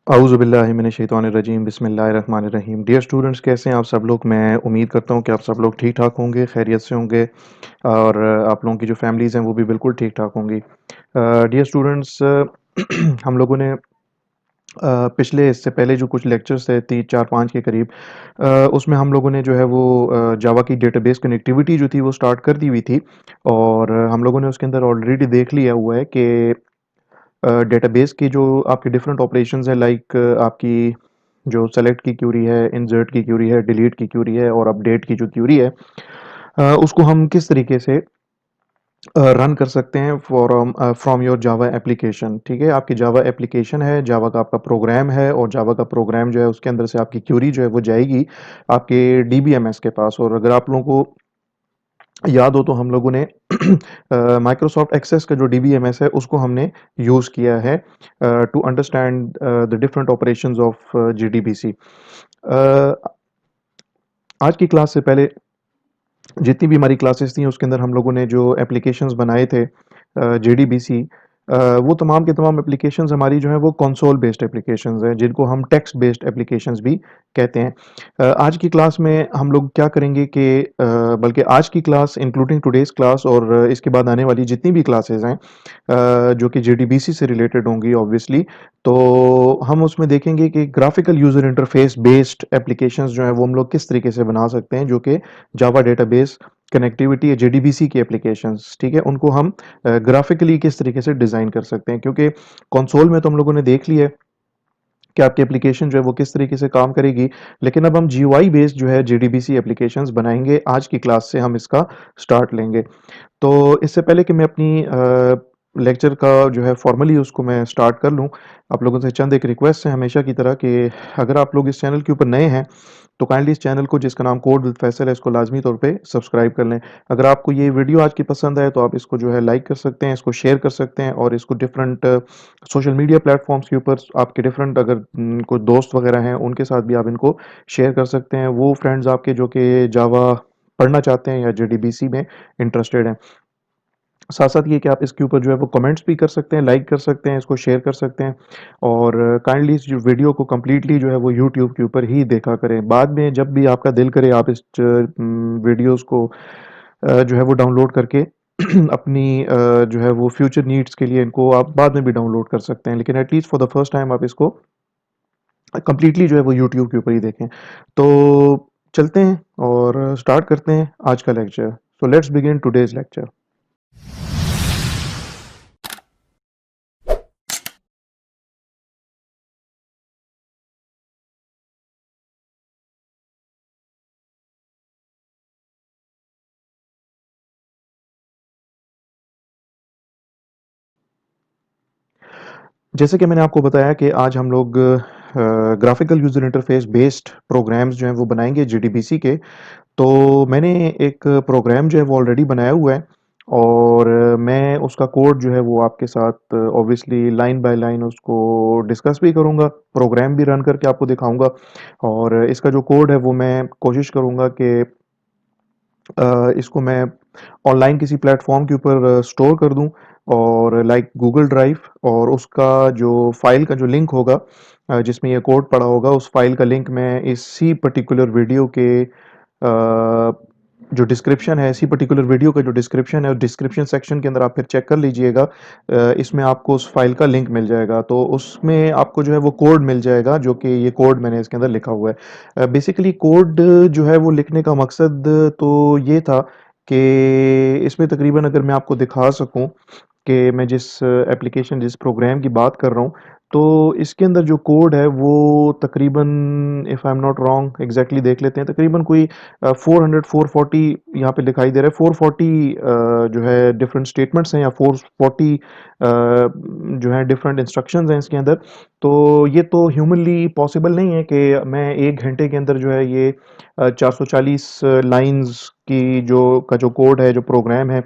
औज़ुबिल्लाहि मिनश्शैतानिर्रजीम बिस्मिल्लाहिर्रहमानिर्रहीम। Dear students, कैसे हैं आप सब लोग? मैं उम्मीद करता हूँ कि आप सब लोग ठीक-ठाक होंगे, खैरियत से होंगे और आप लोगों की जो फैमिलीज़ हैं वो भी बिल्कुल ठीक-ठाक होंगी। डियर स्टूडेंट्स, हम लोगों ने पिछले इससे पहले जो कुछ लेक्चर्स थे 3 4-5 के करीब, उसमें हम लोगों ने जो है वो जावा की डेटाबेस कनेक्टिविटी जो थी वो स्टार्ट कर दी हुई थी और हम लोगों ने उसके अंदर ऑलरेडी देख लिया हुआ है कि डेटाबेस की जो आपके डिफरेंट ऑपरेशंस हैं, लाइक आपकी जो सेलेक्ट की क्यूरी है, इंसर्ट की क्यूरी है, डिलीट की क्यूरी है और अपडेट की जो क्यूरी है, उसको हम किस तरीके से रन कर सकते हैं फ्रॉम योर जावा एप्लीकेशन। ठीक है, आपकी जावा एप्लीकेशन है, जावा का आपका प्रोग्राम है और जावा का प्रोग्राम जो है उसके अंदर से आपकी क्यूरी जो है वो जाएगी आपके डीबीएमएस के पास। और अगर आप लोगों को याद हो तो हम लोगों ने माइक्रोसॉफ्ट एक्सेस का जो डीबीएमएस है उसको हमने यूज़ किया है to understand the different operations of GDBC. आज की क्लास से पहले जितनी भी हमारी क्लासेस थी उसके अंदर हम लोगों ने जो एप्लीकेशंस बनाए थे जेडीबीसी, वो तमाम के तमाम एप्लीकेशंस हमारी जो है वो कंसोल बेस्ड एप्लीकेशंस हैं, जिनको हम टेक्स्ट बेस्ड एप्लीकेशंस भी कहते हैं। आज की क्लास में हम लोग क्या करेंगे कि बल्कि आज की क्लास इंक्लूडिंग टुडेज़ क्लास और इसके बाद आने वाली जितनी भी क्लासेस हैं जो कि जेडीबीसी से रिलेटेड होंगी ऑब्वियसली, तो हम उसमें देखेंगे कि graphical user interface based applications जो हैं वो हम लोग किस तरीके से बना सकते हैं, जो कि जावा डेटाबेस कनेक्टिविटी या जेडीबीसी की एप्लीकेशंस, ठीक है, उनको हम ग्राफिकली किस तरीके से डिज़ाइन कर सकते हैं। क्योंकि कंसोल में तो हम लोगों ने देख लिया है कि आपकी एप्लीकेशन जो है वो किस तरीके से काम करेगी, लेकिन अब हम जीयूआई बेस्ड जो है जेडीबीसी एप्लीकेशंस बनाएंगे। आज की क्लास से हम इसका स्टार्ट लेंगे। तो इससे पहले कि मैं अपनी लेक्चर का जो है फॉर्मली उसको मैं स्टार्ट कर लूँ, आप लोगों से चंद एक रिक्वेस्ट है हमेशा की तरह कि अगर आप लोग इस चैनल के ऊपर नए हैं तो काइंडली इस चैनल को, जिसका नाम कोड विद फैसल है, इसको लाजमी तौर पे सब्सक्राइब कर लें। अगर आपको ये वीडियो आज की पसंद आए तो आप इसको जो है लाइक कर सकते हैं, इसको शेयर कर सकते हैं और इसको डिफरेंट सोशल मीडिया प्लेटफॉर्म्स के ऊपर आपके डिफरेंट अगर कोई दोस्त वगैरह हैं उनके साथ भी आप इनको शेयर कर सकते हैं, वो फ्रेंड्स आपके जो कि जावा पढ़ना चाहते हैं या जेडीबीसी में इंटरेस्टेड हैं। साथ साथ ये कि आप इसके ऊपर जो है वो कमेंट्स भी कर सकते हैं, लाइक कर सकते हैं, इसको शेयर कर सकते हैं और काइंडली इस जो वीडियो को कम्प्लीटली जो है वो यूट्यूब के ऊपर ही देखा करें। बाद में जब भी आपका दिल करे आप इस वीडियोस को जो है वो डाउनलोड करके अपनी जो है वो फ्यूचर नीड्स के लिए इनको आप बाद में भी डाउनलोड कर सकते हैं, लेकिन at least for the first time आप इसको कंप्लीटली जो है वो यूट्यूब के ऊपर ही देखें। तो चलते हैं और स्टार्ट करते हैं आज का lecture. So let's begin today's lecture. जैसे कि मैंने आपको बताया कि आज हम लोग graphical user interface based programs जो हैं वो बनाएंगे जीडीबीसी के। तो मैंने एक प्रोग्राम जो है वो ऑलरेडी बनाया हुआ है और मैं उसका कोड जो है वो आपके साथ ऑब्वियसली लाइन बाय लाइन उसको डिस्कस भी करूँगा, प्रोग्राम भी रन करके आपको दिखाऊँगा और इसका जो कोड है वो मैं कोशिश करूँगा कि इसको मैं ऑनलाइन किसी प्लेटफॉर्म के ऊपर स्टोर कर दूं और लाइक गूगल ड्राइव, और उसका जो फाइल का जो लिंक होगा जिसमें ये कोड पड़ा होगा, उस फाइल का लिंक मैं इसी पर्टिकुलर वीडियो के जो डिस्क्रिप्शन है, इसी पर्टिकुलर वीडियो का जो डिस्क्रिप्शन है, डिस्क्रिप्शन सेक्शन के अंदर आप फिर चेक कर लीजिएगा। इसमें आपको उस फाइल का लिंक मिल जाएगा, तो उसमें आपको जो है वो कोड मिल जाएगा, जो कि ये कोड मैंने इसके अंदर लिखा हुआ है। बेसिकली कोड जो है वो लिखने का मकसद तो ये था कि इसमें तकरीबन अगर मैं आपको दिखा सकूं कि मैं जिस एप्लीकेशन, जिस प्रोग्राम की बात कर रहा हूँ, तो इसके अंदर जो कोड है वो तकरीबन, if I am not wrong, exactly देख लेते हैं, तकरीबन कोई 400 440 यहाँ पे दिखाई दे रहा है। 440 जो है डिफरेंट स्टेटमेंट्स हैं या 440 जो है डिफरेंट इंस्ट्रक्शंस हैं इसके अंदर। तो ये तो ह्यूमनली पॉसिबल नहीं है कि मैं 1 घंटे के अंदर जो है ये 440 लाइंस की जो कोड है, जो प्रोग्राम है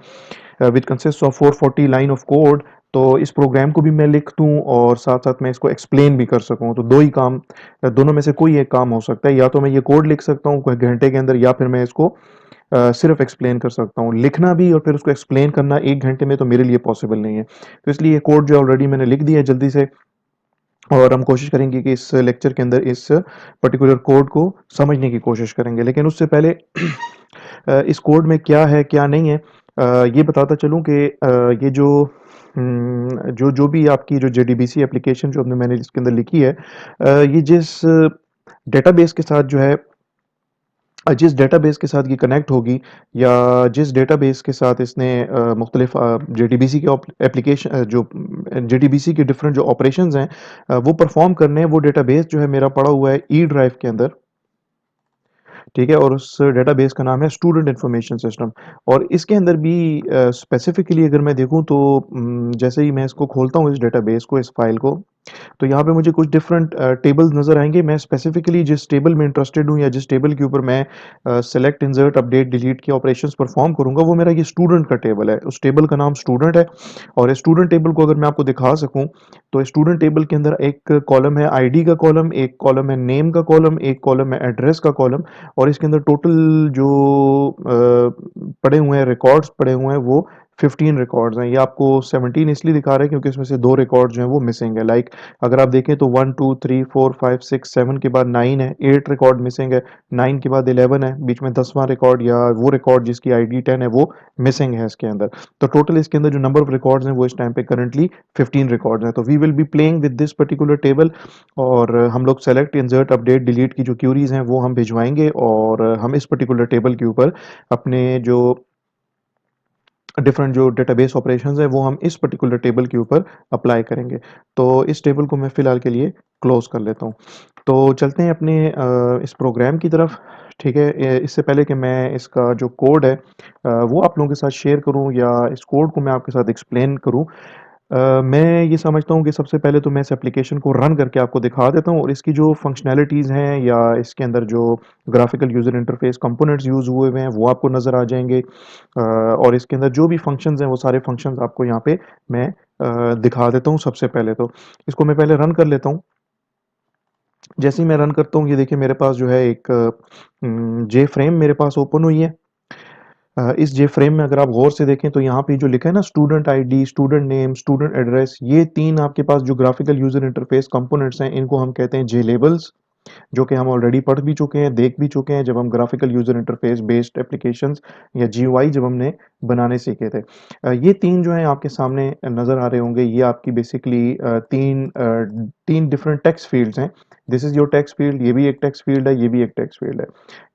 which consist of 440 line of code, तो इस प्रोग्राम को भी मैं लिख दूं और साथ साथ मैं इसको एक्सप्लेन भी कर सकूं। तो दो ही काम, दोनों में से कोई एक काम हो सकता है, या तो मैं ये कोड लिख सकता हूँ कोई घंटे के अंदर, या फिर मैं इसको सिर्फ एक्सप्लेन कर सकता हूँ। लिखना भी और फिर उसको एक्सप्लेन करना 1 घंटे में तो मेरे लिए पॉसिबल नहीं है, तो इसलिए ये कोड जो ऑलरेडी मैंने लिख दिया है जल्दी से, और हम कोशिश करेंगे कि इस लेक्चर के अंदर इस पर्टिकुलर कोड को समझने की कोशिश करेंगे। लेकिन उससे पहले इस कोड में क्या है, क्या नहीं है, ये बताता चलूँ कि ये जो जो भी आपकी जो जेडीबीसी एप्लीकेशन जो मैंने इसके अंदर लिखी है, ये डेटाबेस के साथ जो है जिस डेटाबेस के साथ ये कनेक्ट होगी, या जिस डेटाबेस के साथ इसने मुख्तलिफ जेडीबीसी के एप्लीकेशन जो जेडीबीसी के डिफरेंट जो ऑपरेशंस हैं, वो परफॉर्म करने हैं, वो डेटाबेस जो है मेरा पड़ा हुआ है ई ड्राइव के अंदर। ठीक है, और उस डेटाबेस का नाम है स्टूडेंट इंफॉर्मेशन सिस्टम। और इसके अंदर भी स्पेसिफिकली अगर मैं देखूं तो जैसे ही मैं इसको खोलता हूं, इस डेटाबेस को, इस फाइल को, तो यहाँ पे मुझे कुछ डिफरेंट टेबल्स नज़र आएंगे। मैं स्पेसिफिकली जिस टेबल में इंटरेस्टेड हूँ, या जिस टेबल के ऊपर मैं सेलेक्ट, इंसर्ट, अपडेट, डिलीट के ऑपरेशंस परफॉर्म करूँगा, वो मेरा ये स्टूडेंट का टेबल है। उस टेबल का नाम स्टूडेंट है। और स्टूडेंट टेबल को अगर मैं आपको दिखा सकूँ, तो स्टूडेंट टेबल के अंदर एक कॉलम है आईडी का कॉलम, एक कॉलम है नेम का कॉलम, एक कॉलम है एड्रेस का कॉलम। और इसके अंदर टोटल जो पड़े हुए हैं रिकॉर्ड्स, पड़े हुए हैं वो 15 रिकॉर्ड्स हैं। ये आपको 17 इसलिए दिखा रहे हैं क्योंकि इसमें से 2 रिकॉर्ड जो हैं वो मिसिंग है। लाइक अगर आप देखें तो 1 2 3 4 5 6 7 के बाद 9 है, 8 रिकॉर्ड मिसिंग है, 9 के बाद 11 है, बीच में 10वां रिकॉर्ड या वो रिकॉर्ड जिसकी आईडी 10 है वो मिसिंग है इसके अंदर। तो टोटल इसके अंदर जो नंबर ऑफ रिकॉर्ड्स हैं वो इस टाइम पे करंटली 15 रिकॉर्ड्स हैं। तो we will be playing with this particular table, और हम लोग सेलेक्ट, इंसर्ट, अपडेट, डिलीट की जो क्यूरीज हैं वो हम भिजवाएंगे, और हम इस पर्टिकुलर टेबल के ऊपर अपने जो डिफरेंट जो डेटाबेस ऑपरेशंस है वो हम इस पर्टिकुलर टेबल के ऊपर अप्लाई करेंगे। तो इस टेबल को मैं फ़िलहाल के लिए क्लोज़ कर लेता हूँ। तो चलते हैं अपने इस प्रोग्राम की तरफ। ठीक है, इससे पहले कि मैं इसका जो कोड है वो आप लोगों के साथ शेयर करूँ, या इस कोड को मैं आपके साथ एक्सप्लेन करूँ, मैं ये समझता हूँ कि सबसे पहले तो मैं इस एप्लीकेशन को रन करके आपको दिखा देता हूँ, और इसकी जो फंक्शनैलिटीज़ हैं, या इसके अंदर जो graphical user interface components use हुए हुए हैं वो आपको नज़र आ जाएंगे। और इसके अंदर जो भी फंक्शंस हैं वो सारे फंक्शंस आपको यहाँ पे मैं दिखा देता हूँ। सबसे पहले तो इसको मैं पहले रन कर लेता हूँ। जैसे ही मैं रन करता हूँ, ये देखिए मेरे पास जो है एक जे फ्रेम मेरे पास ओपन हुई है। इस जे फ्रेम में अगर आप गौर से देखें तो यहाँ पे जो लिखा है ना, student ID, student name, student address, ये तीन आपके पास जो ग्राफिकल यूजर इंटरफेस कंपोनेंट्स हैं, इनको हम कहते हैं जे लेबल्स, जो कि हम ऑलरेडी पढ़ भी चुके हैं, देख भी चुके हैं, जब हम graphical user interface based applications या जीयूआई जब हमने बनाने सीखे थे। ये तीन जो हैं आपके सामने नज़र आ रहे होंगे, ये आपकी बेसिकली तीन डिफरेंट टेक्स्ट फील्ड्स हैं। This is your text field, ये भी एक टेक्स्ट फील्ड है, ये भी एक टेक्स्ट फील्ड है।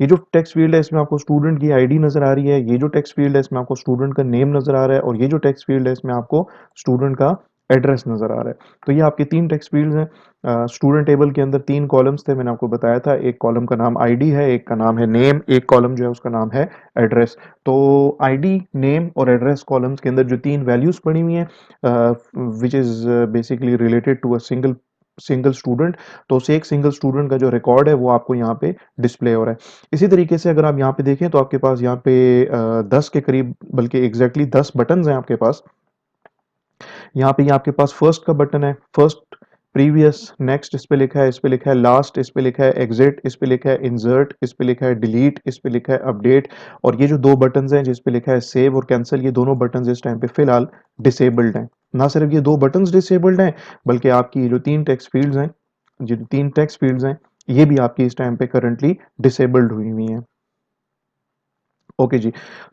ये जो टेक्स्ट फील्ड है इसमें आपको स्टूडेंट की आईडी नज़र आ रही है, ये जो टेक्स्ट फील्ड है इसमें आपको स्टूडेंट का नेम नज़र आ रहा है, और ये जो टेक्स्ट फील्ड है इसमें आपको स्टूडेंट का एड्रेस नज़र आ रहा है। तो ये आपके तीन टेक्स्ट फील्ड्स हैं। स्टूडेंट टेबल के अंदर तीन कॉलम्स थे, मैंने आपको बताया था। एक कॉलम का नाम आईडी है, एक का नाम है नेम, एक कॉलम जो है उसका नाम है एड्रेस। तो आईडी, नेम और एड्रेस कॉलम्स के अंदर जो तीन वैल्यूज पड़ी हुई हैं, which is basically related to a single single student, तो उस एक सिंगल स्टूडेंट का जो रिकॉर्ड है वो आपको यहाँ पे डिस्प्ले हो रहा है। इसी तरीके से अगर आप यहाँ पे देखें तो आपके पास यहाँ पे 10 के करीब, बल्कि एग्जैक्टली 10 बटन्स हैं आपके पास। यहाँ पे ये आपके पास फर्स्ट का बटन है, फर्स्ट, प्रीवियस, नेक्स्ट इस पे लिखा है, इस पे लिखा है लास्ट, इस पे लिखा है एग्जिट, इस पे लिखा है इंसर्ट, इस पे लिखा है डिलीट, इस पे लिखा है अपडेट। और ये जो दो बटन्स हैं जिस पे लिखा है सेव और कैंसिल, ये दोनों बटन्स इस टाइम पे फिलहाल डिसेबल्ड हैं। ना सिर्फ ये दो बटन्स डिसेबल्ड हैं, बल्कि आपकी ये जो तीन टेक्स्ट फील्ड्स हैं, जो तीन टेक्स्ट फील्ड्स हैं, ये भी आपकी इस टाइम पे करंटली डिसेबल्ड हुई हुई हैं। ओके जी।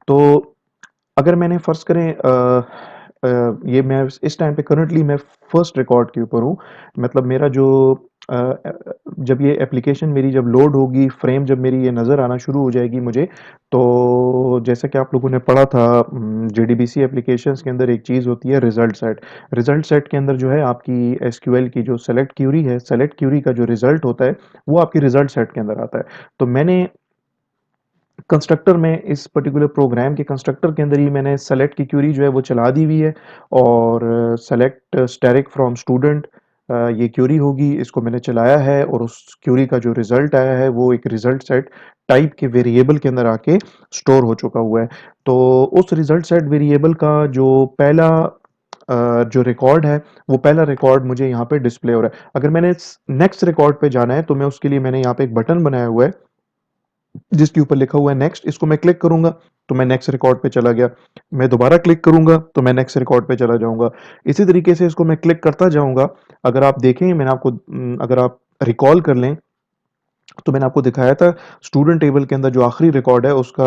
तो अगर मैंने फ़र्ज़ करें ये मैं इस टाइम पे करंटली मैं फर्स्ट रिकॉर्ड के ऊपर हूँ। मतलब मेरा जो जब ये एप्लीकेशन मेरी जब लोड होगी, फ्रेम जब मेरी ये नज़र आना शुरू हो जाएगी मुझे, तो जैसा कि आप लोगों ने पढ़ा था जेडीबीसी एप्लीकेशंस के अंदर एक चीज़ होती है रिज़ल्ट सेट। रिज़ल्ट सेट के अंदर जो है आपकी एसक्यूएल की जो सेलेक्ट क्यूरी है, सेलेक्ट क्यूरी का जो रिज़ल्ट होता है, वो आपकी रिज़ल्ट सेट के अंदर आता है। तो मैंने कंस्ट्रक्टर में इस पर्टिकुलर प्रोग्राम के कंस्ट्रक्टर के अंदर ही मैंने सेलेक्ट की क्यूरी जो है वो चला दी हुई है, और सेलेक्ट स्टैटिक फ्रॉम स्टूडेंट ये क्यूरी होगी, इसको मैंने चलाया है, और उस क्यूरी का जो रिजल्ट आया है वो एक रिजल्ट सेट टाइप के वेरिएबल के अंदर आके स्टोर हो चुका हुआ है। तो उस रिजल्ट सेट वेरिएबल का जो पहला जो रिकॉर्ड है, वो पहला रिकॉर्ड मुझे यहाँ पे डिस्प्ले हो रहा है। अगर मैंने नेक्स्ट रिकॉर्ड पे जाना है तो मैं उसके लिए मैंने यहाँ पे एक बटन बनाया हुआ है, जिसके ऊपर लिखा हुआ है नेक्स्ट, इसको मैं क्लिक करूंगा तो मैं नेक्स्ट रिकॉर्ड पे चला गया। मैं दोबारा क्लिक करूंगा तो मैं नेक्स्ट रिकॉर्ड पे चला जाऊंगा। इसी तरीके से इसको मैं क्लिक करता जाऊंगा। अगर आप देखें, मैंने आपको अगर आप रिकॉल कर लें तो मैंने आपको दिखाया था स्टूडेंट टेबल के अंदर जो आखिरी रिकॉर्ड है उसका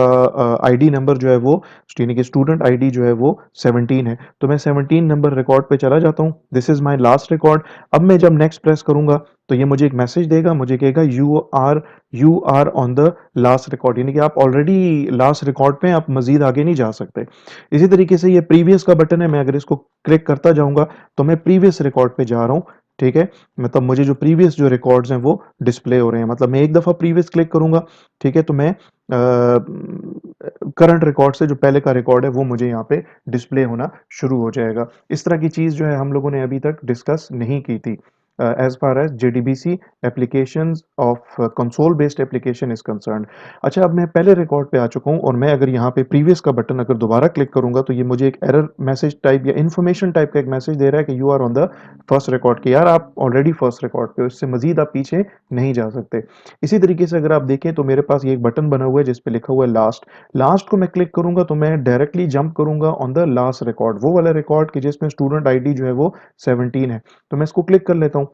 आईडी नंबर जो है वो, यानी कि स्टूडेंट आईडी जो है वो 17 है। तो मैं 17 नंबर रिकॉर्ड पे चला जाता हूँ, this is my last record. अब मैं जब नेक्स्ट प्रेस करूंगा तो ये मुझे एक मैसेज देगा, मुझे कहेगा you are on the last record, यानी कि आप ऑलरेडी लास्ट रिकॉर्ड पे हैं, आप मजीद आगे नहीं जा सकते। इसी तरीके से ये प्रीवियस का बटन है, मैं अगर इसको क्लिक करता जाऊंगा तो मैं प्रीवियस रिकॉर्ड पे जा रहा हूँ। ठीक है, मतलब मुझे जो प्रीवियस जो रिकॉर्ड्स हैं वो डिस्प्ले हो रहे हैं। मतलब मैं एक दफ़ा प्रीवियस क्लिक करूंगा, ठीक है, तो मैं करंट रिकॉर्ड से जो पहले का रिकॉर्ड है वो मुझे यहाँ पे डिस्प्ले होना शुरू हो जाएगा। इस तरह की चीज़ जो है हम लोगों ने अभी तक डिस्कस नहीं की थी as far as JDBC applications of console based application is concern. अच्छा, अब मैं पहले रिकॉर्ड पे आ चुका हूँ और मैं अगर यहाँ पे प्रीवियस का बटन अगर दोबारा क्लिक करूंगा तो ये मुझे एक एरर मैसेज टाइप या इन्फॉर्मेशन टाइप का एक मैसेज दे रहा है कि you are on the first record, कि यार आप ऑलरेडी फर्स्ट रिकॉर्ड पे हो, इससे मजीद आप पीछे नहीं जा सकते। इसी तरीके से अगर आप देखें तो मेरे पास ये एक बटन बना हुआ है जिस पे लिखा हुआ है लास्ट। लास्ट को मैं क्लिक करूंगा तो मैं डायरेक्टली जंप करूंगा ऑन द लास्ट रिकॉर्ड, वो वाला रिकॉर्ड कि जिसमें स्टूडेंट आईडी जो है वो 17 है। तो मैं इसको क्लिक कर लेता हूँ।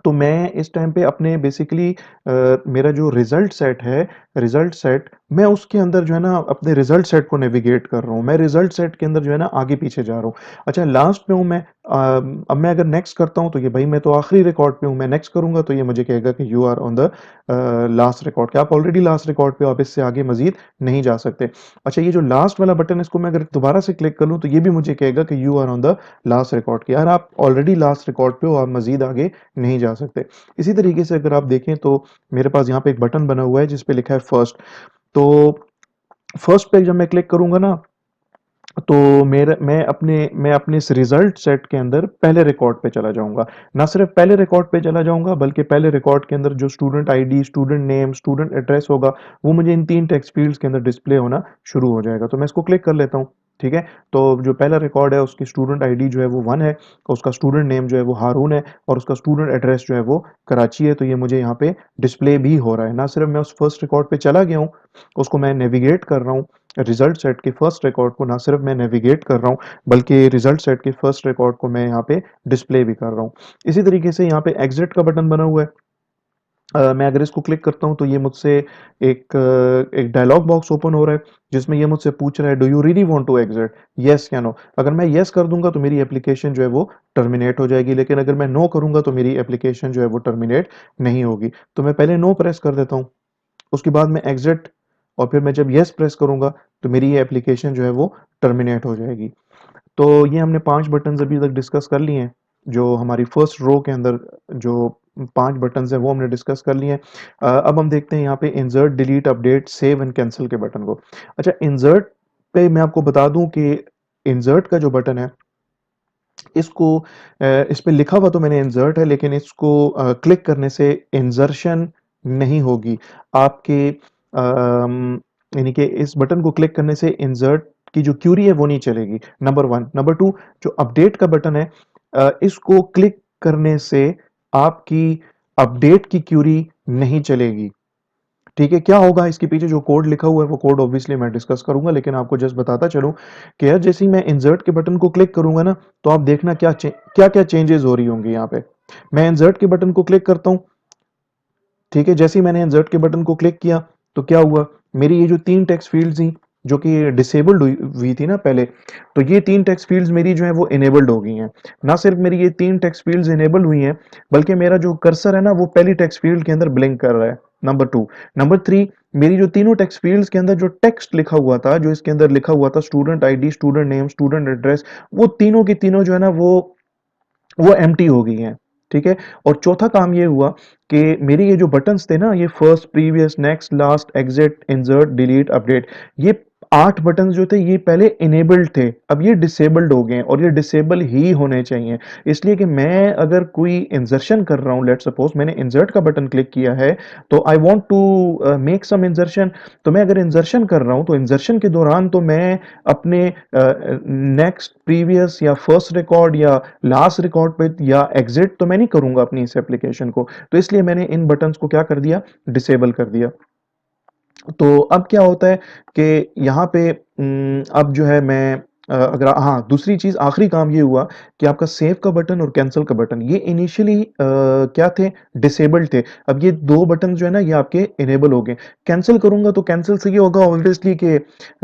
तो मैं इस टाइम पे अपने बेसिकली मेरा जो रिजल्ट सेट है, रिजल्ट सेट, मैं उसके अंदर जो है ना अपने रिजल्ट सेट को नेविगेट कर रहा हूँ। मैं रिजल्ट सेट के अंदर जो है ना आगे पीछे जा रहा हूँ। अच्छा, लास्ट पे हूँ मैं। अब मैं अगर नेक्स्ट करता हूँ तो ये भाई मैं तो आखिरी रिकॉर्ड पे हूँ, मैं नेक्स्ट करूंगा तो ये मुझे कहेगा कि you are on the last record, कि आप ऑलरेडी लास्ट रिकॉर्ड पे हो, आप इससे आगे मजीद नहीं जा सकते। अच्छा, ये जो लास्ट वाला बटन है इसको मैं अगर दोबारा से क्लिक कर लूँ तो ये भी मुझे कहेगा कि you are on the last record, कि यार आप ऑलरेडी लास्ट रिकॉर्ड पे हो, आप मजीद आगे नहीं जा सकते। इसी तरीके से अगर आप देखें तो मेरे पास यहाँ पे एक बटन बना हुआ है जिस पे लिखा है फर्स्ट। तो फर्स्ट पे जब मैं क्लिक करूंगा ना तो मैं अपने इस रिजल्ट सेट के अंदर पहले रिकॉर्ड पे चला जाऊंगा। ना सिर्फ पहले रिकॉर्ड पे चला जाऊंगा बल्कि पहले रिकॉर्ड के अंदर जो student ID, student name, student address होगा वो मुझे इन तीन टेक्स्ट फील्ड्स के अंदर डिस्प्ले होना शुरू हो जाएगा। तो मैं इसको क्लिक कर लेता हूँ। ठीक है, तो जो पहला रिकॉर्ड है उसकी स्टूडेंट आईडी जो है वो 1 है, उसका स्टूडेंट नेम जो है वो हारून है और उसका स्टूडेंट एड्रेस जो है वो कराची है। तो ये मुझे यहाँ पे डिस्प्ले भी हो रहा है। ना सिर्फ मैं उस फर्स्ट रिकॉर्ड पे चला गया हूँ, उसको मैं नेविगेट कर रहा हूँ, रिजल्ट सेट के फर्स्ट रिकॉर्ड को ना सिर्फ मैं नेविगेट कर रहा हूँ बल्कि रिजल्ट सेट के फर्स्ट रिकॉर्ड को मैं यहाँ पे डिस्प्ले भी कर रहा हूँ। इसी तरीके से यहाँ पे एग्जिट का बटन बना हुआ है। मैं अगर इसको क्लिक करता हूँ तो ये मुझसे एक डायलॉग बॉक्स ओपन हो रहा है जिसमें ये मुझसे पूछ रहा है do you really want to exit, yes या नो। अगर मैं यस कर दूंगा तो मेरी एप्लीकेशन जो है वो टर्मिनेट हो जाएगी, लेकिन अगर मैं नो करूंगा तो मेरी एप्लीकेशन जो है वो टर्मिनेट नहीं होगी। तो मैं पहले नो प्रेस कर देता हूँ, उसके बाद मैं एग्जिट, और फिर मैं जब यस प्रेस करूंगा तो मेरी ये एप्लीकेशन जो है वो टर्मिनेट हो जाएगी। तो ये हमने 5 बटन्स अभी तक डिस्कस कर लिए हैं। जो हमारी फर्स्ट रो के अंदर जो 5 बटन्स हैं वो हमने डिस्कस कर लिए हैं। अब हम देखते हैं यहाँ पे insert, delete, update, save and cancel के बटन को। अच्छा, इंसर्ट पे मैं आपको बता दूं कि इंसर्ट का जो बटन है इसको इस पे लिखा हुआ तो मैंने इंसर्ट है, लेकिन इसको क्लिक करने से इंसर्शन नहीं होगी आपके, यानी कि इस बटन को क्लिक करने से इंसर्ट की जो क्यूरी है वो नहीं चलेगी, नंबर वन। नंबर टू, जो अपडेट का बटन है इसको क्लिक करने से आपकी अपडेट की क्यूरी नहीं चलेगी। ठीक है, क्या होगा इसके पीछे जो कोड लिखा हुआ है वो कोड ऑब्वियसली मैं डिस्कस करूंगा, लेकिन आपको जस्ट बताता चलूं कि यार जैसे ही मैं इंसर्ट के बटन को क्लिक करूंगा ना तो आप देखना क्या क्या चेंजेस हो रही होंगी यहाँ पे। मैं इंसर्ट के बटन को क्लिक करता हूँ। ठीक है, जैसे ही मैंने इंसर्ट के बटन को क्लिक किया तो क्या हुआ, मेरी ये जो 3 टेक्स्ट फील्ड्स थी जो कि डिसेबल्ड हुई थी ना पहले, तो ये 3 टेक्स्ट फील्ड्स मेरी जो है वो इनेबल्ड हो गई हैं। ना सिर्फ मेरी ये 3 टेक्स्ट फील्ड्स इनेबल हुई हैं बल्कि मेरा जो कर्सर है ना वो पहली टेक्स्ट फील्ड के अंदर ब्लिंक कर रहा है, नंबर 2। नंबर 3, मेरी जो तीनों टेक्स्ट फील्ड्स के अंदर जो टेक्स्ट लिखा हुआ था, जो इसके अंदर लिखा हुआ था student ID, student name, student address, वो तीनों की तीनों जो है ना वो एम्प्टी हो गई हैं। ठीक है, और चौथा काम ये हुआ कि मेरे ये जो बटन्स थे ना, ये first, previous, next, last, exit, insert, delete, update, ये 8 बटन्स जो थे ये पहले इनेबल्ड थे, अब ये डिसेबल्ड हो गए हैं और ये डिसेबल ही होने चाहिए। इसलिए कि मैं अगर कोई इंसर्शन कर रहा हूं, लेट सपोज मैंने इंसर्ट का बटन क्लिक किया है तो I want to make some insertion. तो मैं अगर इंसर्शन कर रहा हूं तो इंसर्शन के दौरान तो मैं अपने नेक्स्ट, प्रीवियस या फर्स्ट रिकॉर्ड या लास्ट रिकॉर्ड पे या एग्जिट तो मैं नहीं करूंगा अपनी इस एप्लीकेशन को। तो इसलिए मैंने इन बटन्स को क्या कर दिया, डिसेबल कर दिया। तो अब क्या होता है कि यहाँ पे अब जो है मैं अगर हाँ, दूसरी चीज़ आखिरी काम ये हुआ कि आपका सेव का बटन और कैंसल का बटन ये इनिशियली क्या थे, डिसेबल्ड थे। अब ये 2 बटन जो है ना ये आपके इनेबल हो गए। कैंसल करूँगा तो कैंसल से ये होगा ऑब्वियसली कि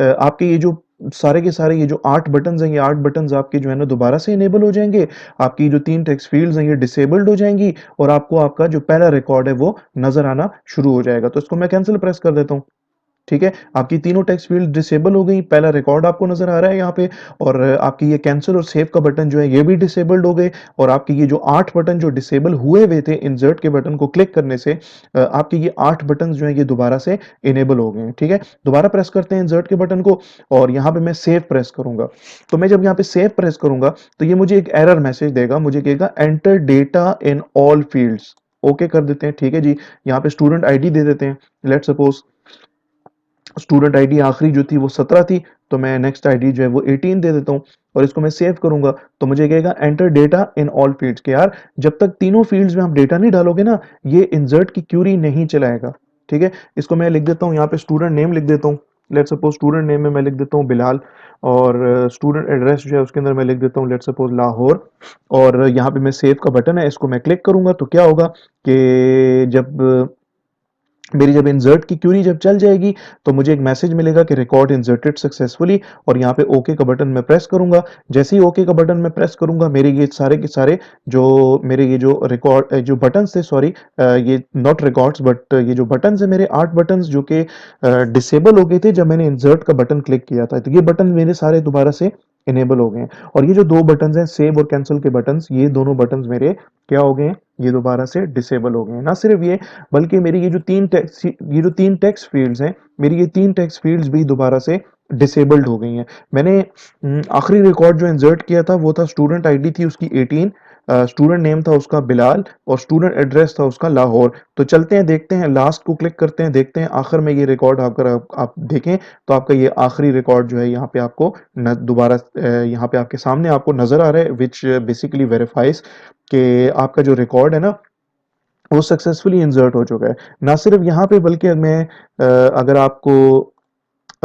आपके ये जो सारे के सारे ये जो 8 बटन्स हैं, ये 8 बटन्स आपके जो है ना दोबारा से इनेबल हो जाएँगे। आपकी जो 3 टेक्स्ट फील्ड्स हैं ये डिसेबल्ड हो जाएँगी और आपको आपका जो पहला रिकॉर्ड है वो नज़र आना शुरू हो जाएगा। तो इसको मैं कैंसल प्रेस कर देता हूँ। ठीक है, आपकी तीनों टेक्स्ट फील्ड डिसेबल हो गई, पहला रिकॉर्ड आपको नज़र आ रहा है यहाँ पे और आपकी ये कैंसल और सेव का बटन जो है ये भी डिसेबल्ड हो गए और आपके ये जो 8 बटन जो डिसेबल हुए हुए थे इंसर्ट के बटन को क्लिक करने से आपके ये 8 बटन्स जो हैं ये दोबारा से इनेबल हो गए हैं, ठीक है? दोबारा प्रेस करते हैं इंसर्ट के बटन को और यहाँ पे मैं सेव प्रेस करूँगा। तो मैं जब यहाँ पे सेव प्रेस करूँगा, तो ये मुझे एक एरर मैसेज देगा, मुझे कहेगा enter data in all fields. Okay कर देते हैं, ठीक है जी। यहाँ पे स्टूडेंट आईडी दे देते हैं। लेट्स सपोज स्टूडेंट आईडी आखिरी जो थी वो 17 थी, तो मैं नेक्स्ट आईडी जो है वो 18 दे देता हूँ और इसको मैं सेव करूंगा तो मुझे कहेगा enter data in all fields के यार जब तक तीनों फील्ड्स में आप डेटा नहीं डालोगे ना ये इंसर्ट की क्यूरी नहीं चलाएगा। ठीक है, इसको मैं लिख देता हूँ यहाँ पे स्टूडेंट नेम लिख देता हूँ। लेट्स सपोज स्टूडेंट नेम में मैं लिख देता हूँ बिलाल और स्टूडेंट एड्रेस जो है उसके अंदर मैं लिख देता हूँ लेट्स सपोज लाहौर और यहाँ पे मैं सेव का बटन है इसको मैं क्लिक करूंगा तो क्या होगा कि जब मेरी जब इंसर्ट की क्यूरी जब चल जाएगी तो मुझे एक मैसेज मिलेगा कि रिकॉर्ड इंसर्टेड सक्सेसफुली और यहाँ पे ओके का बटन मैं प्रेस करूंगा। जैसे ही ओके का बटन मैं प्रेस करूंगा मेरे ये सारे के सारे जो मेरे ये जो रिकॉर्ड जो बटन्स थे सॉरी ये नॉट रिकॉर्ड्स बट ये जो बटन्स है मेरे 8 बटन्स जो कि डिसेबल हो गए थे जब मैंने इंसर्ट का बटन क्लिक किया था तो ये बटन मेरे सारे दोबारा से इनेबल हो गए हैं और ये जो 2 बटन्स हैं सेव और कैंसिल के बटन्स ये दोनों बटन्स मेरे क्या हो गए हैं ये दोबारा से डिसेबल हो गए हैं। ना सिर्फ ये बल्कि मेरी ये जो तीन टेक्स्ट फील्ड्स हैं मेरी ये 3 टेक्स्ट फील्ड्स भी दोबारा से डिसेबल्ड हो गई हैं। मैंने आखिरी रिकॉर्ड जो इंसर्ट किया था वो था स्टूडेंट आईडी थी उसकी 18 स्टूडेंट नेम था उसका बिलाल और स्टूडेंट एड्रेस था उसका लाहौर। तो चलते हैं देखते हैं लास्ट को क्लिक करते हैं देखते हैं आखिर में ये रिकॉर्ड अगर आप देखें तो आपका ये आखिरी रिकॉर्ड जो है यहाँ पे आपको दोबारा यहाँ पे आपके सामने आपको नजर आ रहा है विच बेसिकली वेरीफाइज कि आपका जो रिकॉर्ड है ना वो सक्सेसफुली इंसर्ट हो चुका है। ना सिर्फ यहाँ पे बल्कि मैं अगर आपको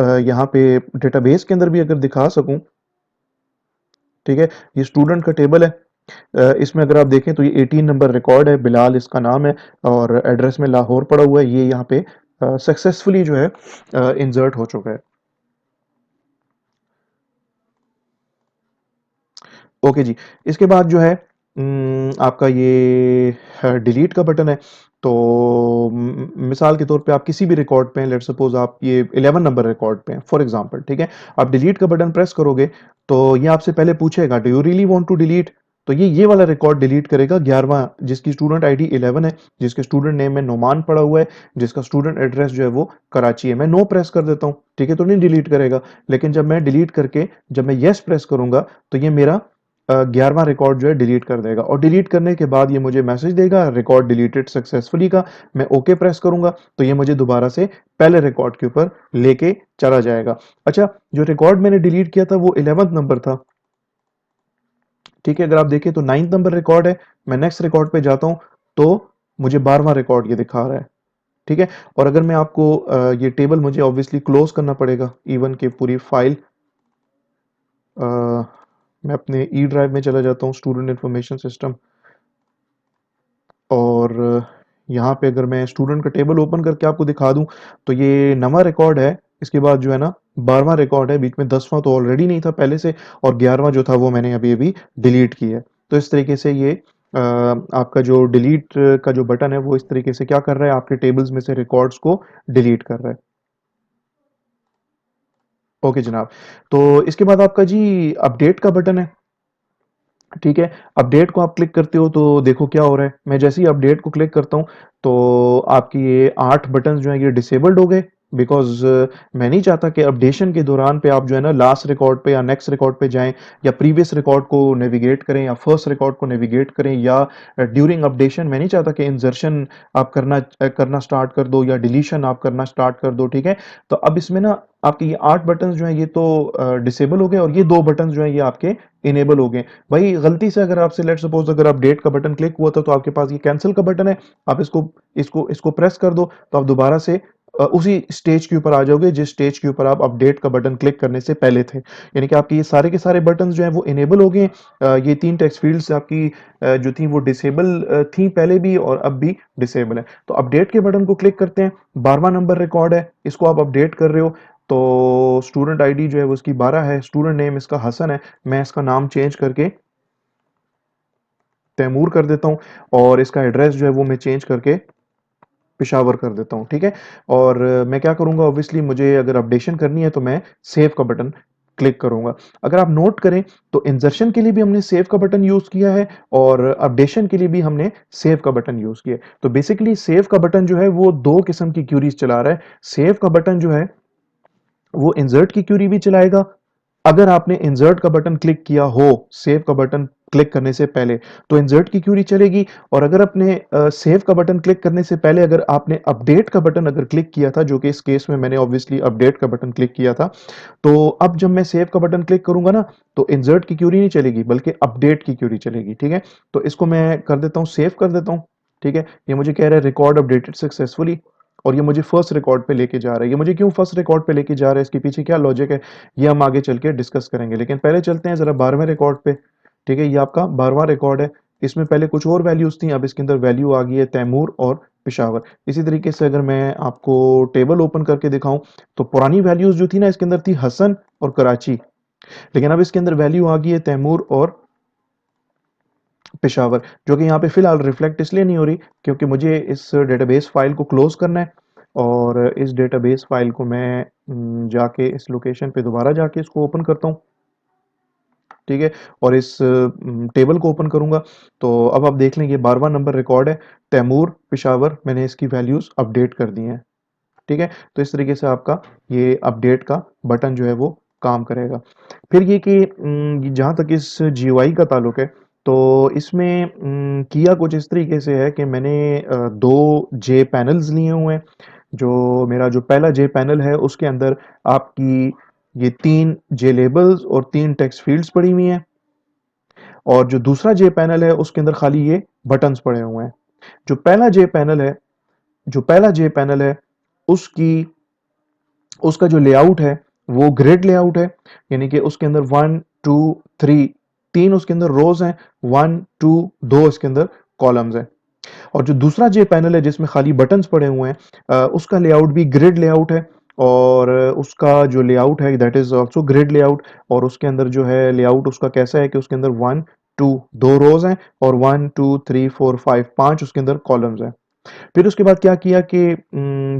यहाँ पे डेटाबेस के अंदर भी अगर दिखा सकूं, ठीक है, ये स्टूडेंट का टेबल है। इसमें अगर आप देखें तो ये 18 नंबर रिकॉर्ड है, बिलाल इसका नाम है और एड्रेस में लाहौर पड़ा हुआ है। ये यहाँ पे सक्सेसफुली जो है इंसर्ट हो चुका है। ओके जी, इसके बाद जो है आपका ये डिलीट का बटन है। तो मिसाल के तौर पे आप किसी भी रिकॉर्ड पे हैं, लेट्स सपोज आप ये 11 नंबर रिकॉर्ड पे हैं फॉर एग्जांपल, ठीक है, आप डिलीट का बटन प्रेस करोगे तो ये आपसे पहले पूछेगा do you really want to delete. तो ये वाला रिकॉर्ड डिलीट करेगा 11वां जिसकी स्टूडेंट आईडी 11 है, जिसके स्टूडेंट नेम में नोमान पड़ा हुआ है, जिसका स्टूडेंट एड्रेस जो है वो कराची है। मैं नो प्रेस कर देता हूँ, ठीक है, तो नहीं डिलीट करेगा। लेकिन जब मैं डिलीट करके जब मैं यस प्रेस करूंगा तो ये मेरा 11वां रिकॉर्ड जो है डिलीट कर देगा और डिलीट करने के बाद ये मुझे मैसेज देगा रिकॉर्ड डिलीटेड सक्सेसफुली का। मैं ओके प्रेस करूंगा तो ये मुझे दोबारा से पहले रिकॉर्ड के ऊपर लेके चला जाएगा। अच्छा, जो रिकॉर्ड मैंने डिलीट किया था वो 11th नंबर था, ठीक है, अगर आप देखें तो 9th नंबर रिकॉर्ड है। मैं नेक्स्ट रिकॉर्ड पे जाता हूं तो मुझे 12वां रिकॉर्ड ये दिखा रहा है, ठीक है। और अगर मैं आपको ये टेबल मुझे ऑब्वियसली क्लोज करना पड़ेगा इवन के पूरी फाइल मैं अपने ई ड्राइव में चला जाता हूँ स्टूडेंट इंफॉर्मेशन सिस्टम और यहाँ पे अगर मैं स्टूडेंट का टेबल ओपन करके आपको दिखा दूं तो ये नवा रिकॉर्ड है। इसके बाद जो है ना 12वां रिकॉर्ड है, बीच में 10वां तो ऑलरेडी नहीं था पहले से और 11वां जो था वो मैंने अभी अभी डिलीट किया है। तो इस तरीके से ये आपका जो डिलीट का जो बटन है वो इस तरीके से क्या कर रहा है आपके टेबल्स में से रिकॉर्ड्स को डिलीट कर रहा है। ओके जनाब, तो इसके बाद आपका जी अपडेट का बटन है, ठीक है। अपडेट को आप क्लिक करते हो तो देखो क्या हो रहा है। मैं जैसे ही अपडेट को क्लिक करता हूँ तो आपकी ये 8 बटन्स जो हैं ये डिसेबल्ड हो गए बिकॉज मैं नहीं चाहता कि अपडेशन के दौरान पे आप जो है ना लास्ट रिकॉर्ड पे या नेक्स्ट रिकॉर्ड पे जाएं या प्रीवियस रिकॉर्ड को नेविगेट करें या फर्स्ट रिकॉर्ड को नेविगेट करें या ड्यूरिंग अपडेशन मैं नहीं चाहता कि इंसर्शन आप करना स्टार्ट कर दो या डिलीशन आप करना स्टार्ट कर दो, ठीक है। तो अब इसमें ना आपके ये 8 बटन्स जो हैं ये तो डिसेबल हो गए और ये 2 बटन्स जो हैं ये आपके इनेबल हो गए। भाई गलती से अगर आपसे लेट सपोज अगर अपडेट का बटन क्लिक हुआ था तो आपके पास ये कैंसिल का बटन है, आप इसको इसको इसको प्रेस कर दो तो आप दोबारा से उसी स्टेज के ऊपर आ जाओगे जिस स्टेज के ऊपर आप अपडेट का बटन क्लिक करने से पहले थे। यानी कि आपके ये सारे के सारे बटन जो हैं वो इनेबल हो गए। ये 3 टेक्स्ट फ़ील्ड्स आपकी जो थी वो डिसेबल थी पहले भी और अब भी डिसेबल है। तो अपडेट के बटन को क्लिक करते हैं, 12वां नंबर रिकॉर्ड है, इसको आप अपडेट कर रहे हो, तो स्टूडेंट आईडी जो है वो इसकी 12 है, स्टूडेंट नेम इसका हसन है, मैं इसका नाम चेंज करके तैमूर कर देता हूँ और इसका एड्रेस जो है वो मैं चेंज करके पेशावर कर देता हूँ, ठीक है? और मैं क्या करूँगा, ऑब्वियसली मुझे अगर अपडेशन करनी है तो मैं सेव का बटन क्लिक करूँगा। अगर आप नोट करें तो इंसर्शन के लिए भी हमने सेव का बटन यूज़ किया है और अपडेशन के लिए भी हमने सेव का बटन यूज़ किया है। तो बेसिकली सेव का बटन जो है वो 2 किस्म की क्यूरीज़ चला रहा है। सेव का बटन जो है वो इंसर्ट की क्यूरी भी चलाएगा। अगर आपने इंसर्ट का बटन क्लिक किया हो सेव का बटन क्लिक करने से पहले तो इंसर्ट की क्यूरी चलेगी, और अगर आपने सेव का बटन क्लिक करने से पहले अगर आपने अपडेट का बटन अगर क्लिक किया था, जो कि इस केस में मैंने ऑब्वियसली अपडेट का बटन क्लिक किया था, तो अब जब मैं सेव का बटन क्लिक करूंगा ना तो इंसर्ट की क्यूरी नहीं चलेगी बल्कि अपडेट की क्यूरी चलेगी, ठीक है? तो इसको मैं कर देता हूँ, सेव कर देता हूँ, ठीक है? ये मुझे कह रहा है रिकॉर्ड अपडेटेड सक्सेसफुली और ये मुझे फर्स्ट रिकॉर्ड पे लेके जा रहा है। ये मुझे क्यों फर्स्ट रिकॉर्ड पे लेके जा रहा है, इसके पीछे क्या लॉजिक है, ये हम आगे चल के डिस्कस करेंगे। लेकिन पहले चलते हैं जरा 12वें रिकॉर्ड पे, ठीक है? ये आपका 12वां रिकॉर्ड है। इसमें पहले कुछ और वैल्यूज थी, अब इसके अंदर वैल्यू आ गई है तैमूर और पेशावर। इसी तरीके से अगर मैं आपको टेबल ओपन करके दिखाऊं तो पुरानी वैल्यूज जो थी ना इसके अंदर थी हसन और कराची, लेकिन अब इसके अंदर वैल्यू आ गई है तैमूर और पेशावर, जो कि यहाँ पे फिलहाल रिफ्लेक्ट इसलिए नहीं हो रही क्योंकि मुझे इस डेटाबेस फाइल को क्लोज करना है, और इस डेटाबेस फाइल को मैं जाके इस लोकेशन पे दोबारा जाके इसको ओपन करता हूँ, ठीक है? और इस टेबल को ओपन करूंगा तो अब आप देख लें ये 12वां नंबर रिकॉर्ड है, तैमूर पेशावर, मैंने इसकी वैल्यूज अपडेट कर दी हैं, ठीक है? तो इस तरीके से आपका ये अपडेट का बटन जो है वो काम करेगा। फिर ये कि जहाँ तक इस जीयूआई का ताल्लुक है तो इसमें किया कुछ इस तरीके से है कि मैंने 2 जे पैनल्स लिए हुए हैं। जो मेरा जो पहला जे पैनल है उसके अंदर आपकी ये 3 जे लेबल्स और 3 टेक्स्ट फील्ड्स पड़ी हुई हैं, और जो दूसरा जे पैनल है उसके अंदर खाली ये बटन्स पड़े हुए हैं। जो पहला जे पैनल है जो पहला जे पैनल है उसकी उसका जो लेआउट है वो ग्रिड लेआउट है, यानी कि उसके अंदर 1 2 3 तीन उसके अंदर रोज हैं, 1 2 2 इसके अंदर कॉलम्स हैं। और जो दूसरा जे पैनल है जिसमें खाली बटन्स पड़े हुए हैं उसका लेआउट भी ग्रिड लेआउट है, और उसका जो लेआउट है that is also grid layout, और उसके अंदर जो है लेआउट उसका कैसा है कि उसके अंदर 1 2 दो रोज हैं और 1 2 3 4 5 5 उसके अंदर कॉलम्स हैं। फिर उसके बाद क्या किया कि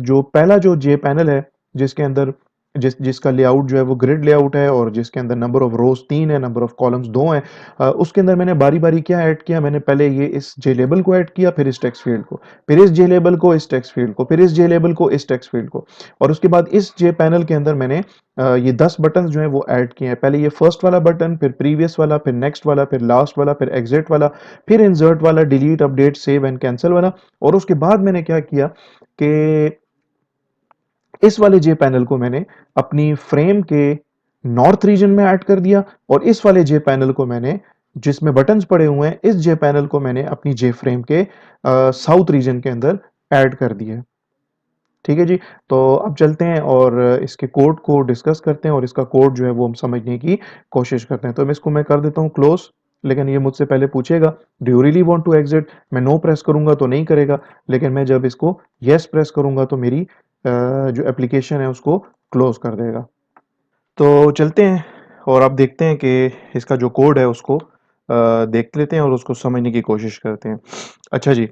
जो पहला जो जे पैनल है जिसके अंदर जिसका लेआउट जो है वो ग्रिड लेआउट है और जिसके अंदर नंबर ऑफ रोज 3 है, नंबर ऑफ कॉलम्स 2 हैं, उसके अंदर मैंने बारी बारी क्या ऐड किया, मैंने पहले ये इस जे लेबल को ऐड किया, फिर इस टेक्स्ट फील्ड को, फिर इस जे लेबल को, इस टेक्स्ट फील्ड को, फिर इस जे लेबल को, इस टेक्स्ट फील्ड को, और उसके बाद इस जे पैनल के अंदर मैंने ये 10 बटन जो है वो ऐड किए हैं। पहले ये फर्स्ट वाला बटन, फिर प्रीवियस वाला, फिर नेक्स्ट वाला, फिर लास्ट वाला, फिर एग्जिट वाला, फिर इंसर्ट वाला, delete update save and cancel वाला, और उसके बाद मैंने क्या किया कि इस वाले जे पैनल को मैंने अपनी फ्रेम के नॉर्थ रीजन में ऐड कर दिया, और इस वाले जे पैनल को मैंने जिसमें बटन्स पड़े हुए हैं इस जे पैनल को मैंने अपनी जे फ्रेम के साउथ रीजन के अंदर ऐड कर दिया। ठीक है जी। तो अब चलते हैं और इसके कोड को डिस्कस करते हैं और इसका कोड जो है वो हम समझने की कोशिश करते हैं। तो मैं कर देता हूँ क्लोज, लेकिन ये मुझसे पहले पूछेगा do you really want to exit. मैं नो प्रेस करूंगा तो नहीं करेगा, लेकिन मैं जब इसको यस प्रेस करूंगा तो मेरी जो एप्लीकेशन है उसको क्लोज कर देगा। तो चलते हैं और अब देखते हैं कि इसका जो कोड है उसको देख लेते हैं और उसको समझने की कोशिश करते हैं। अच्छा जी,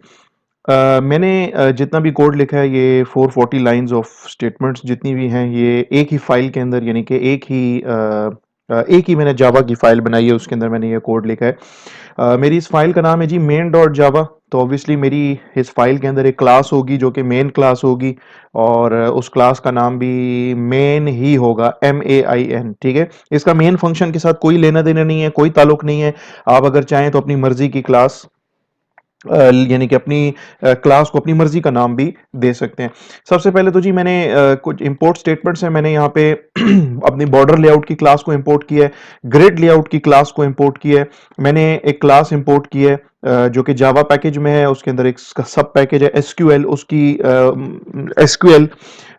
मैंने जितना भी कोड लिखा है ये 440 लाइंस ऑफ स्टेटमेंट्स जितनी भी हैं ये एक ही फाइल के अंदर, यानी कि एक ही मैंने जावा की फाइल बनाई है, उसके अंदर मैंने ये कोड लिखा है। मेरी इस फाइल का नाम है जी मेन डॉट जावा। तो ऑब्वियसली मेरी इस फाइल के अंदर एक क्लास होगी जो कि मेन क्लास होगी, और उस क्लास का नाम भी मेन ही होगा, MAIN, ठीक है? इसका मेन फंक्शन के साथ कोई लेना देना नहीं है, कोई ताल्लुक नहीं है। आप अगर चाहें तो अपनी मर्जी की क्लास यानी कि अपनी क्लास को अपनी मर्जी का नाम भी दे सकते हैं। सबसे पहले तो जी मैंने कुछ इंपोर्ट स्टेटमेंट्स हैं, मैंने यहाँ पे अपनी बॉर्डर लेआउट की क्लास को इंपोर्ट किया है, ग्रिड लेआउट की क्लास को इंपोर्ट किया है, मैंने एक क्लास इंपोर्ट की है जो कि जावा पैकेज में है, उसके अंदर एक सब पैकेज है SQL, उसकी SQL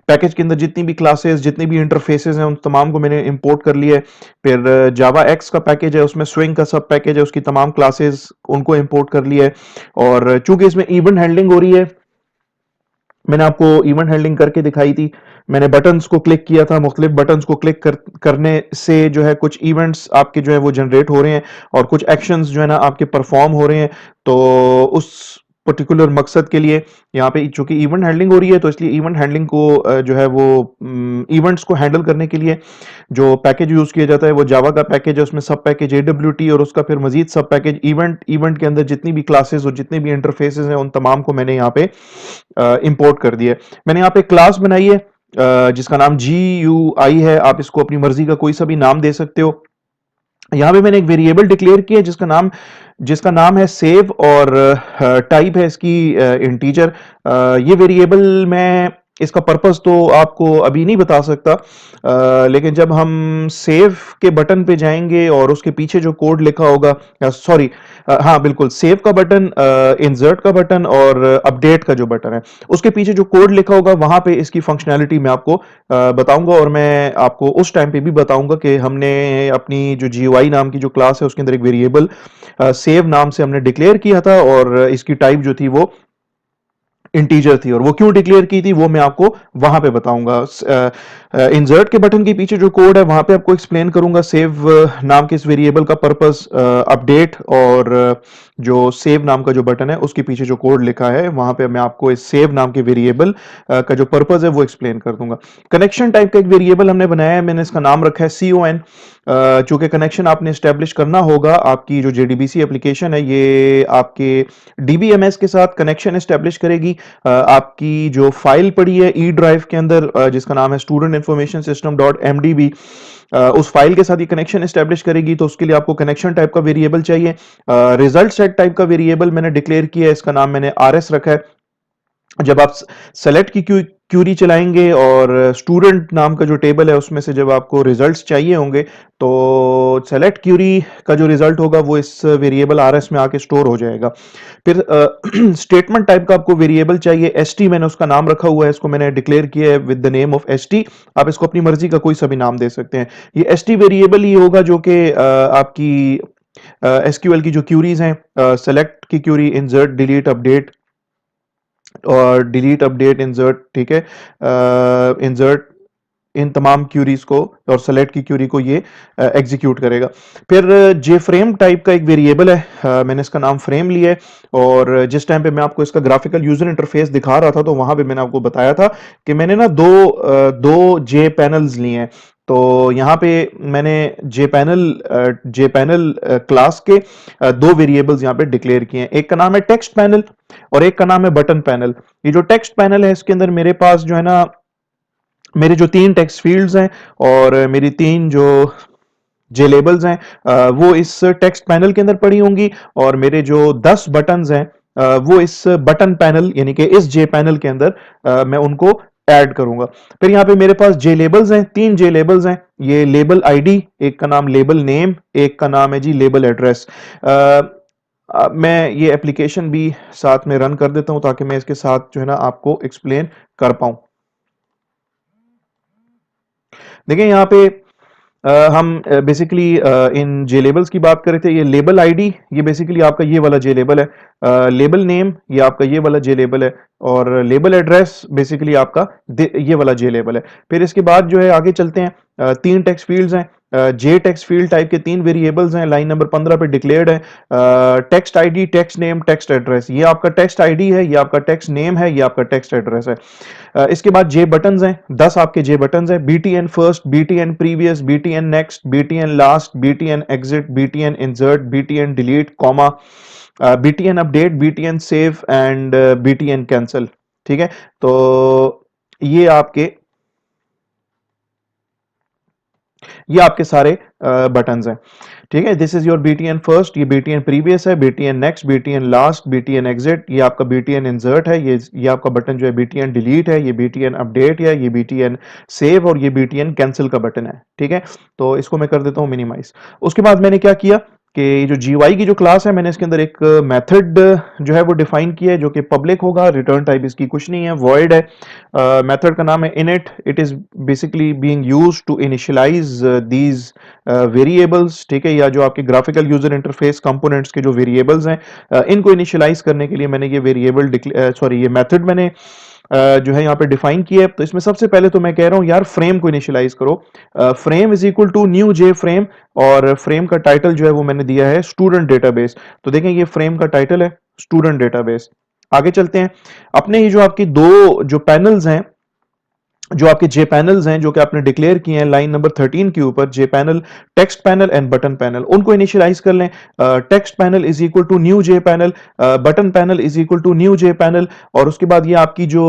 पैकेज के अंदर जितनी भी क्लासेस, जितनी भी इंटरफेसेस हैं, उन तमाम को मैंने इंपोर्ट कर लिया है। फिर जावा एक्स का पैकेज है, उसमें स्विंग का सब पैकेज है, उसकी तमाम क्लासेस उनको इंपोर्ट कर लिया है। और चूंकि इसमें इवेंट हैंडलिंग हो रही है, मैंने आपको इवेंट हैंडलिंग करके दिखाई थी। मैंने बटन्स को क्लिक किया था, मुख्तलिफ बटन्स को क्लिक करने से जो है कुछ इवेंट्स आपके जो है वो जनरेट हो रहे हैं और कुछ एक्शंस जो है ना आपके परफॉर्म हो रहे हैं। तो उस पर्टिकुलर मकसद के लिए यहाँ पे चूंकि इवेंट हैंडलिंग हो रही है, तो इसलिए इवेंट हैंडलिंग को जो है वो इवेंट्स को हैंडल करने के लिए जो पैकेज यूज किया जाता है वो जावा का पैकेज है। उसमें सब पैकेज AWT और उसका फिर मजीद सब पैकेज इवेंट के अंदर जितनी भी क्लासेस और जितने भी इंटरफेसेस हैं उन तमाम को मैंने यहाँ पे इंपोर्ट कर दिया है। मैंने यहाँ पे क्लास बनाई है जिसका नाम GUI है। आप इसको अपनी मर्जी का कोई सा भी नाम दे सकते हो। यहाँ पे मैंने एक वेरिएबल डिक्लेयर किया है जिसका नाम है सेव और टाइप है इसकी इंटीजर। ये वेरिएबल मैं इसका पर्पस तो आपको अभी नहीं बता सकता, लेकिन जब हम सेव के बटन पे जाएंगे और उसके पीछे जो कोड लिखा होगा, सॉरी, हाँ बिल्कुल, सेव का बटन, इंसर्ट का बटन और अपडेट का जो बटन है उसके पीछे जो कोड लिखा होगा वहां पे इसकी फंक्शनैलिटी मैं आपको बताऊंगा। और मैं आपको उस टाइम पे भी बताऊंगा कि हमने अपनी जो GUI नाम की जो क्लास है उसके अंदर एक वेरिएबल सेव नाम से हमने डिक्लेयर किया था और इसकी टाइप जो थी वो इंटीजर थी। और वो क्यों डिक्लेयर की थी वो मैं आपको वहां पे बताऊंगा। इंसर्ट के बटन के पीछे जो कोड है वहां पे आपको एक्सप्लेन करूंगा सेव नाम के इस वेरिएबल का पर्पस, अपडेट और जो सेव नाम का जो बटन है उसके पीछे जो कोड लिखा है वहां पे मैं आपको इस सेव नाम के वेरिएबल का जो पर्पस है वो एक्सप्लेन कर दूंगा। कनेक्शन टाइप का एक वेरिएबल हमने बनाया है, मैंने इसका नाम रखा है CON। चूंकि कनेक्शन आपने स्टैब्लिश करना होगा, आपकी जो JDBC एप्लीकेशन है ये आपके DBMS के साथ कनेक्शन स्टैब्लिश करेगी। आपकी जो फाइल पड़ी है ई ड्राइव के अंदर जिसका नाम है student information system dot MDB, उस फाइल के साथ ये कनेक्शन स्टैब्लिश करेगी। तो उसके लिए आपको कनेक्शन टाइप का वेरिएबल चाहिए। रिजल्ट सेट टाइप का वेरिएबल मैंने डिक्लेयर किया है, इसका नाम मैंने RS रखा है। जब आप सेलेक्ट की क्यूरी चलाएंगे और स्टूडेंट नाम का जो टेबल है उसमें से जब आपको रिजल्ट्स चाहिए होंगे तो सेलेक्ट क्यूरी का जो रिजल्ट होगा वो इस वेरिएबल RS में आके स्टोर हो जाएगा। फिर स्टेटमेंट टाइप का आपको वेरिएबल चाहिए, ST मैंने उसका नाम रखा हुआ है, इसको मैंने डिक्लेयर किया है with the name of ST। आप इसको अपनी मर्जी का कोई सा भी नाम दे सकते हैं। ये ST वेरिएबल ही होगा जो कि आपकी SQL की जो क्यूरीज हैं, सेलेक्ट की क्यूरी, इंसर्ट, डिलीट, अपडेट और डिलीट, अपडेट, इंसर्ट, ठीक है, इंसर्ट, इन तमाम क्यूरीज को और सेलेक्ट की क्यूरी को ये एग्जीक्यूट करेगा। फिर JFrame टाइप का एक वेरिएबल है, मैंने इसका नाम फ्रेम लिया है। और जिस टाइम पे मैं आपको इसका ग्राफिकल यूजर इंटरफेस दिखा रहा था तो वहां पे मैंने आपको बताया था कि मैंने ना दो J पैनल्स लिए हैं। तो यहाँ पे मैंने जे पैनल क्लास के दो वेरिएबल्स यहाँ पे डिक्लेयर किए हैं। एक का नाम है टेक्स्ट पैनल और एक का नाम है बटन पैनल। ये जो टेक्स्ट पैनल है इसके अंदर मेरे पास जो है ना मेरे जो 3 टेक्स्ट फील्ड्स हैं और मेरी 3 जो जे लेबल्स हैं वो इस टेक्स्ट पैनल के अंदर पड़ी होंगी। और मेरे जो 10 बटन्स हैं वो इस बटन पैनल यानी कि इस जे पैनल के अंदर मैं उनको ऐड करूंगा। फिर यहाँ पे मेरे पास जे लेबल्स हैं, 3 जे लेबल्स हैं। ये लेबल आईडी, एक का नाम लेबल नेम, एक का नाम है जी लेबल एड्रेस। मैं ये एप्लीकेशन भी साथ में रन कर देता हूं ताकि मैं इसके साथ जो है ना आपको एक्सप्लेन कर पाऊं। देखिए यहाँ पे हम बेसिकली इन जे लेबल्स की बात कर रहे थे। ये लेबल आईडी ये बेसिकली आपका ये वाला जे लेबल है, लेबल नेम ये आपका ये वाला जे लेबल है और लेबल एड्रेस बेसिकली आपका ये वाला जे लेबल है। फिर इसके बाद जो है आगे चलते हैं, 3 टेक्स्ट फील्ड्स हैं, जे टेक्स्ट फील्ड टाइप के 3 वेरिएबल्स हैं, लाइन नंबर 15 पे डिक्लेयर्ड है। Text ID, text name, text address, ये आपका टेक्स्ट आईडी है, ये आपका टेक्स्ट नेम है, ये आपका टेक्स्ट एड्रेस है। इसके बाद जे बटन्स हैं, 10 आपके जे बटन्स हैं, BTN first, BTN previous, BTN next, BTN last, BTN exit, BTN insert, BTN delete, comma, BTN update, BTN save and BTN cancel. ठीक है, तो ये आपके सारे बटन्स हैं। ठीक है, this is your BTN first, ये BTN प्रीवियस है, BTN next, BTN last, BTN exit, ये आपका BTN इंसर्ट है, ये आपका बटन जो है BTN डिलीट है, ये BTN अपडेट है, ये BTN सेव और ये BTN कैंसिल का बटन है। ठीक है, तो इसको मैं कर देता हूं मिनिमाइज। उसके बाद मैंने क्या किया, कि जो GUI की जो क्लास है मैंने इसके अंदर एक मेथड जो है वो डिफाइन किया है जो कि पब्लिक होगा, रिटर्न टाइप इसकी कुछ नहीं है, वॉइड है। मेथड का नाम है init, it is basically being used to initialize these variables, ठीक है, या जो आपके ग्राफिकल यूजर इंटरफेस कंपोनेंट्स के जो वेरिएबल्स हैं इनको इनिशियलाइज करने के लिए मैंने ये वेरिएबल सॉरी ये मेथड मैंने जो है यहाँ पे डिफाइन किया है। तो इसमें सबसे पहले तो मैं कह रहा हूँ यार फ्रेम को इनिशियलाइज करो, frame is equal to new J frame, और फ्रेम का टाइटल जो है वो मैंने दिया है स्टूडेंट डेटाबेस। तो देखें ये फ्रेम का टाइटल है स्टूडेंट डेटाबेस। आगे चलते हैं, अपने ही जो आपकी दो जो पैनल्स हैं, जो आपके जे पैनल्स हैं जो कि आपने डिक्लेयर किए हैं लाइन नंबर 13 के ऊपर, J panel, text panel and button panel, उनको इनिशियलाइज कर लें। Text panel is equal to new J panel, button panel is equal to new J panel, और उसके बाद ये आपकी जो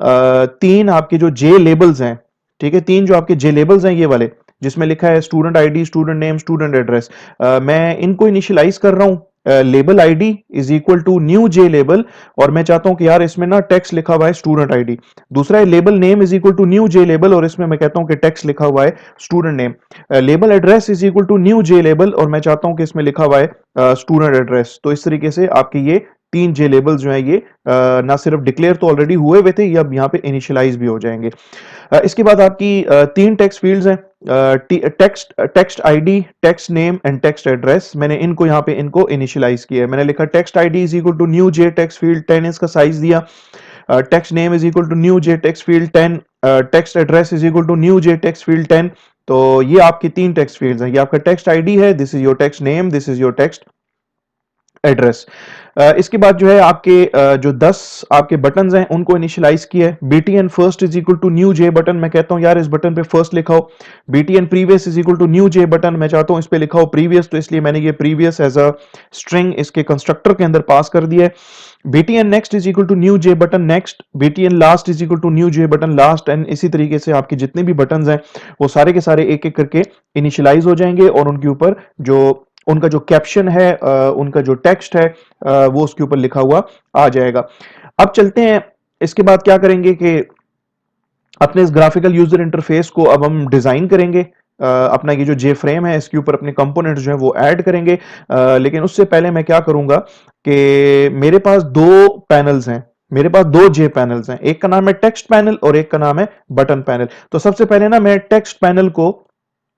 तीन आपके जो जे लेबल्स हैं, ठीक है, तीन जो आपके जे लेबल्स हैं ये वाले जिसमें लिखा है student ID, student name, student address, मैं इनको इनिशियलाइज कर रहा हूं। Label ID is equal to new J label, और मैं चाहता हूं कि यार इसमें ना टेक्स्ट लिखा हुआ है स्टूडेंट आईडी। दूसरा है label name is equal to new J label, और इसमें मैं कहता हूं कि टेक्स्ट लिखा हुआ है student name. Label address is equal to new J label, और मैं चाहता हूं कि इसमें लिखा हुआ है स्टूडेंट एड्रेस। तो इस तरीके से आपके ये तीन जे लेबल्स जो हैं ये ना सिर्फ डिक्लेयर तो ऑलरेडी हुए हुए थे, ये अब यहाँ पे इनिशियलाइज भी हो जाएंगे। इसके बाद आपकी तीन टेक्स्ट फील्ड्स हैं, text ID, text name and text address. मैंने इनको यहाँ पे इनको इनिशियलाइज किया है। मैंने लिखा text ID is equal to new J text field 10 इसका साइज दिया, text name is equal to new J text field 10, text address is equal to new J text field 10। तो ये आपकी तीन टेक्स्ट फील्ड्स हैं, ये आपका टेक्स्ट आईडी है, this is your text name, this is your text address. इसके बाद जो है आपके जो 10 आपके बटन्स हैं उनको इनिशियलाइज किया है। BTN first is equal to new J button, मैं कहता हूं यार इस बटन पे फर्स्ट लिखा हो। BTN previous is equal to new J button, मैं चाहता हूं इस पे लिखा हो प्रीवियस, तो इसलिए मैंने ये प्रीवियस एज अ स्ट्रिंग इसके कंस्ट्रक्टर के अंदर पास कर दिया है। BTN next is equal to new J button next, BTN last is equal to new J button last, and इसी तरीके से आपके जितने भी बटन्स हैं वो सारे के सारे एक एक करके इनिशियलाइज हो जाएंगे, और उनके ऊपर जो उनका जो कैप्शन है, उनका जो टेक्स्ट है, वो उसके ऊपर लिखा हुआ आ जाएगा। अब चलते हैं, इसके बाद क्या करेंगे कि अपने इस ग्राफिकल यूजर इंटरफेस को अब हम डिजाइन करेंगे। अपना ये जो जे फ्रेम है इसके ऊपर अपने कंपोनेंट्स जो है वो ऐड करेंगे। लेकिन उससे पहले मैं क्या करूंगा कि मेरे पास दो पैनल्स हैं, मेरे पास दो जे पैनल्स हैं, एक का नाम है टेक्स्ट पैनल और एक का नाम है बटन पैनल। तो सबसे पहले ना मैं टेक्स्ट पैनल को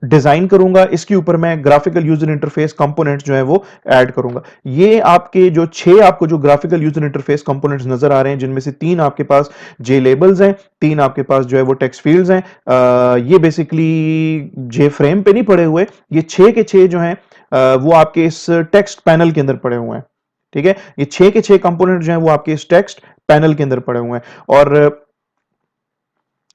डिजाइन करूंगा, इसके ऊपर मैं ग्राफिकल यूजर इंटरफेस कंपोनेंट्स जो है वो ऐड करूंगा। ये आपके जो छह आपको जो ग्राफिकल यूजर इंटरफेस कंपोनेंट्स नजर आ रहे हैं, जिनमें से तीन आपके पास जे लेबल्स हैं, तीन आपके पास जो है वो टेक्स्ट फील्ड्स हैं, ये बेसिकली जे फ्रेम पे नहीं पड़े हुए, ये छह के छह जो हैं वो आपके इस टेक्स्ट पैनल के अंदर पड़े हुए हैं। ठीक है, ये छह के छह कंपोनेंट जो हैं वो आपके इस टेक्स्ट पैनल के अंदर पड़े हुए हैं। और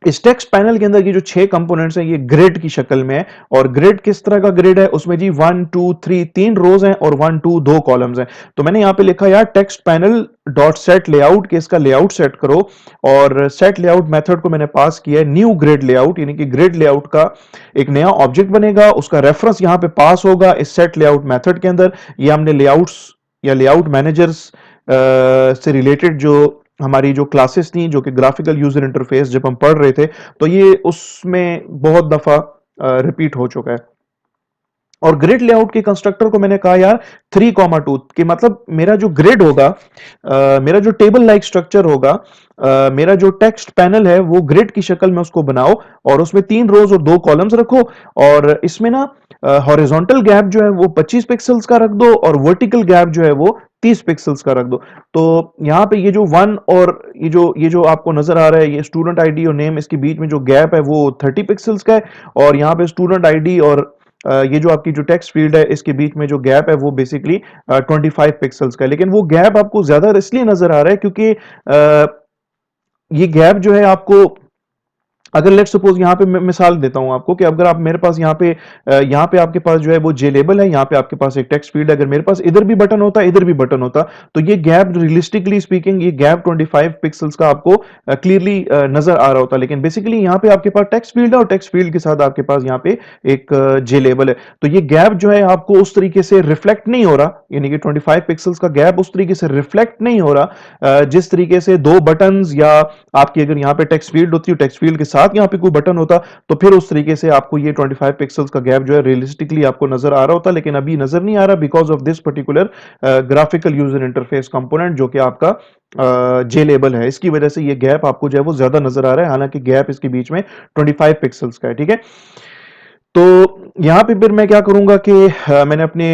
इस टेक्स्ट पैनल के अंदर ये जो छह कंपोनेंट्स हैं ये ग्रिड की शक्ल में है। और ग्रिड किस तरह का ग्रिड है, उसमें जी 1 2 3 तीन रोज हैं और 1 2 दो कॉलम्स हैं। तो मैंने यहां पे लिखा यार text panel dot set layout, के इसका लेआउट सेट करो, और सेट लेआउट मेथड को मैंने पास किया है न्यू ग्रिड लेआउट, यानी कि ग्रिड लेआउट का एक नया ऑब्जेक्ट बनेगा, उसका रेफरेंस यहां पे पास होगा इस सेट लेआउट मेथड के अंदर। ये हमने लेआउट्स या लेआउट मैनेजर्स से रिलेटेड जो हमारी जो क्लासेस थी, जो कि ग्राफिकल यूजर इंटरफेस जब हम पढ़ रहे थे, तो ये उसमें बहुत दफा रिपीट हो चुका है। और ग्रिड लेआउट के कंस्ट्रक्टर को मैंने कहा यार 3,2 कि मतलब मेरा जो ग्रिड होगा, मेरा जो टेबल लाइक स्ट्रक्चर होगा, मेरा जो टेक्स्ट पैनल है वो ग्रिड की शक्ल में उसको बनाओ, और उसमें तीन रोज और दो कॉलम्स रखो, और इसमें ना हॉरिजॉन्टल गैप जो है वो 25 पिक्सल्स का रख दो, और वर्टिकल गैप जो है वो 30 पिक्सल्स का रख दो। तो यहाँ पे ये जो वन और ये जो आपको नजर आ रहा है, ये स्टूडेंट आईडी और नेम, इसके बीच में जो गैप है वो 30 पिक्सल्स का है, और यहाँ पे स्टूडेंट आईडी और ये जो आपकी जो टेक्स्ट फील्ड है इसके बीच में जो गैप है वो बेसिकली 25 पिक्सल्स का है। लेकिन वो गैप आपको ज्यादा इसलिए नजर आ रहा है क्योंकि ये गैप जो है आपको, अगर लेट सपोज यहाँ पे मैं मिसाल देता हूं आपको कि अगर आप मेरे पास यहाँ पे आपके पास जो है वो जे लेबल है, यहाँ पे आपके पास एक टेक्स्ट फील्ड है, अगर मेरे पास इधर भी बटन होता इधर भी बटन होता, तो ये गैप रियलिस्टिकली स्पीकिंग ये गैप 25 पिक्सल्स का आपको क्लियरली नजर आ रहा होता। लेकिन बेसिकली यहाँ पे आपके पास टेक्स्ट फील्ड है और टेक्स्ट फील्ड के साथ आपके पास यहाँ पे एक जे लेबल है, तो ये गैप जो है आपको उस तरीके से रिफ्लेक्ट नहीं हो रहा, यानी कि 25 पिक्सल्स का गैप उस तरीके से रिफ्लेक्ट नहीं हो रहा जिस तरीके से दो बटन या आपकी अगर यहाँ पे टेक्स्ट फील्ड होती है, टेक्स्ट फील्ड के साथ यहाँ पे कोई बटन होता तो फिर उस तरीके से आपको ये 25 पिक्सल्स का गैप जो है रियलिस्टिकली आपको नजर आ रहा होता, लेकिन अभी नजर नहीं आ रहा because of this particular graphical user interface component जो कि आपका जे लेबल है। इसकी वजह से ये गैप आपको जो है वो ज्यादा नजर आ रहा है, हालांकि गैप इसके बीच में 25 पिक्सल्स का है। ठीक है, तो यहाँ पे फिर मैं क्या करूंगा कि मैंने अपने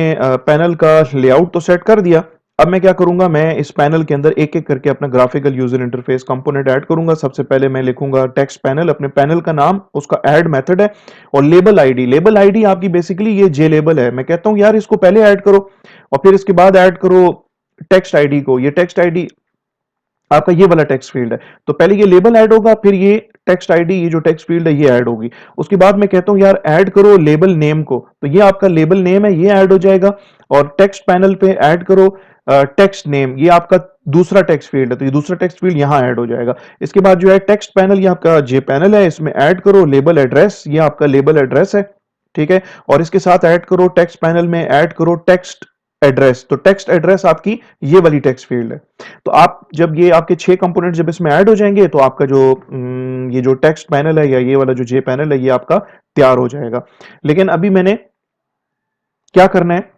पैनल का लेआउट तो सेट कर दिया। अब मैं क्या करूंगा, मैं इस पैनल के अंदर एक एक करके अपना graphical user interface component add करूंगा। सबसे पहले मैं लिखूंगा टेक्स्ट पैनल, अपने पैनल का नाम, उसका ऐड मेथड है, और लेबल आईडी। लेबल आईडी आपकी बेसिकली ये जे लेबल है। मैं कहता हूं यार इसको पहले ऐड करो और फिर इसके बाद ऐड करो टेक्स्ट आईडी को। ये टेक्स्ट आईडी आपका ये वाला टेक्स्ट फील्ड है, तो पहले ये लेबल ऐड होगा, फिर ये टेक्स्ट आईडी, ये जो टेक्स्ट फील्ड है ये ऐड होगी। उसके बाद मैं कहता हूं यार ऐड करो लेबल नेम को, तो ये आपका लेबल नेम है, ये ऐड हो जाएगा। और टेक्स्ट पैनल पे ऐड करो टेक्स्ट नेम, ये आपका दूसरा टेक्स्ट फील्ड है, तो ये दूसरा टेक्स्ट फील्ड यहां ऐड हो जाएगा। इसके बाद जो है टेक्स्ट पैनल, ये आपका जे पैनल है, इसमें ऐड करो लेबल एड्रेस, ये आपका लेबल एड्रेस है। ठीक है, और इसके साथ ऐड करो टेक्स्ट पैनल में ऐड करो टेक्स्ट एड्रेस, तो टेक्स्ट एड्रेस आपकी ये वाली टेक्स्ट फील्ड है। तो आप जब ये आपके 6 कंपोनेंट जब इसमें ऐड हो जाएंगे तो आपका जो ये जो टेक्स्ट पैनल है या ये वाला जो जे पैनल है ये आपका तैयार हो जाएगा। लेकिन अभी मैंने क्या करना है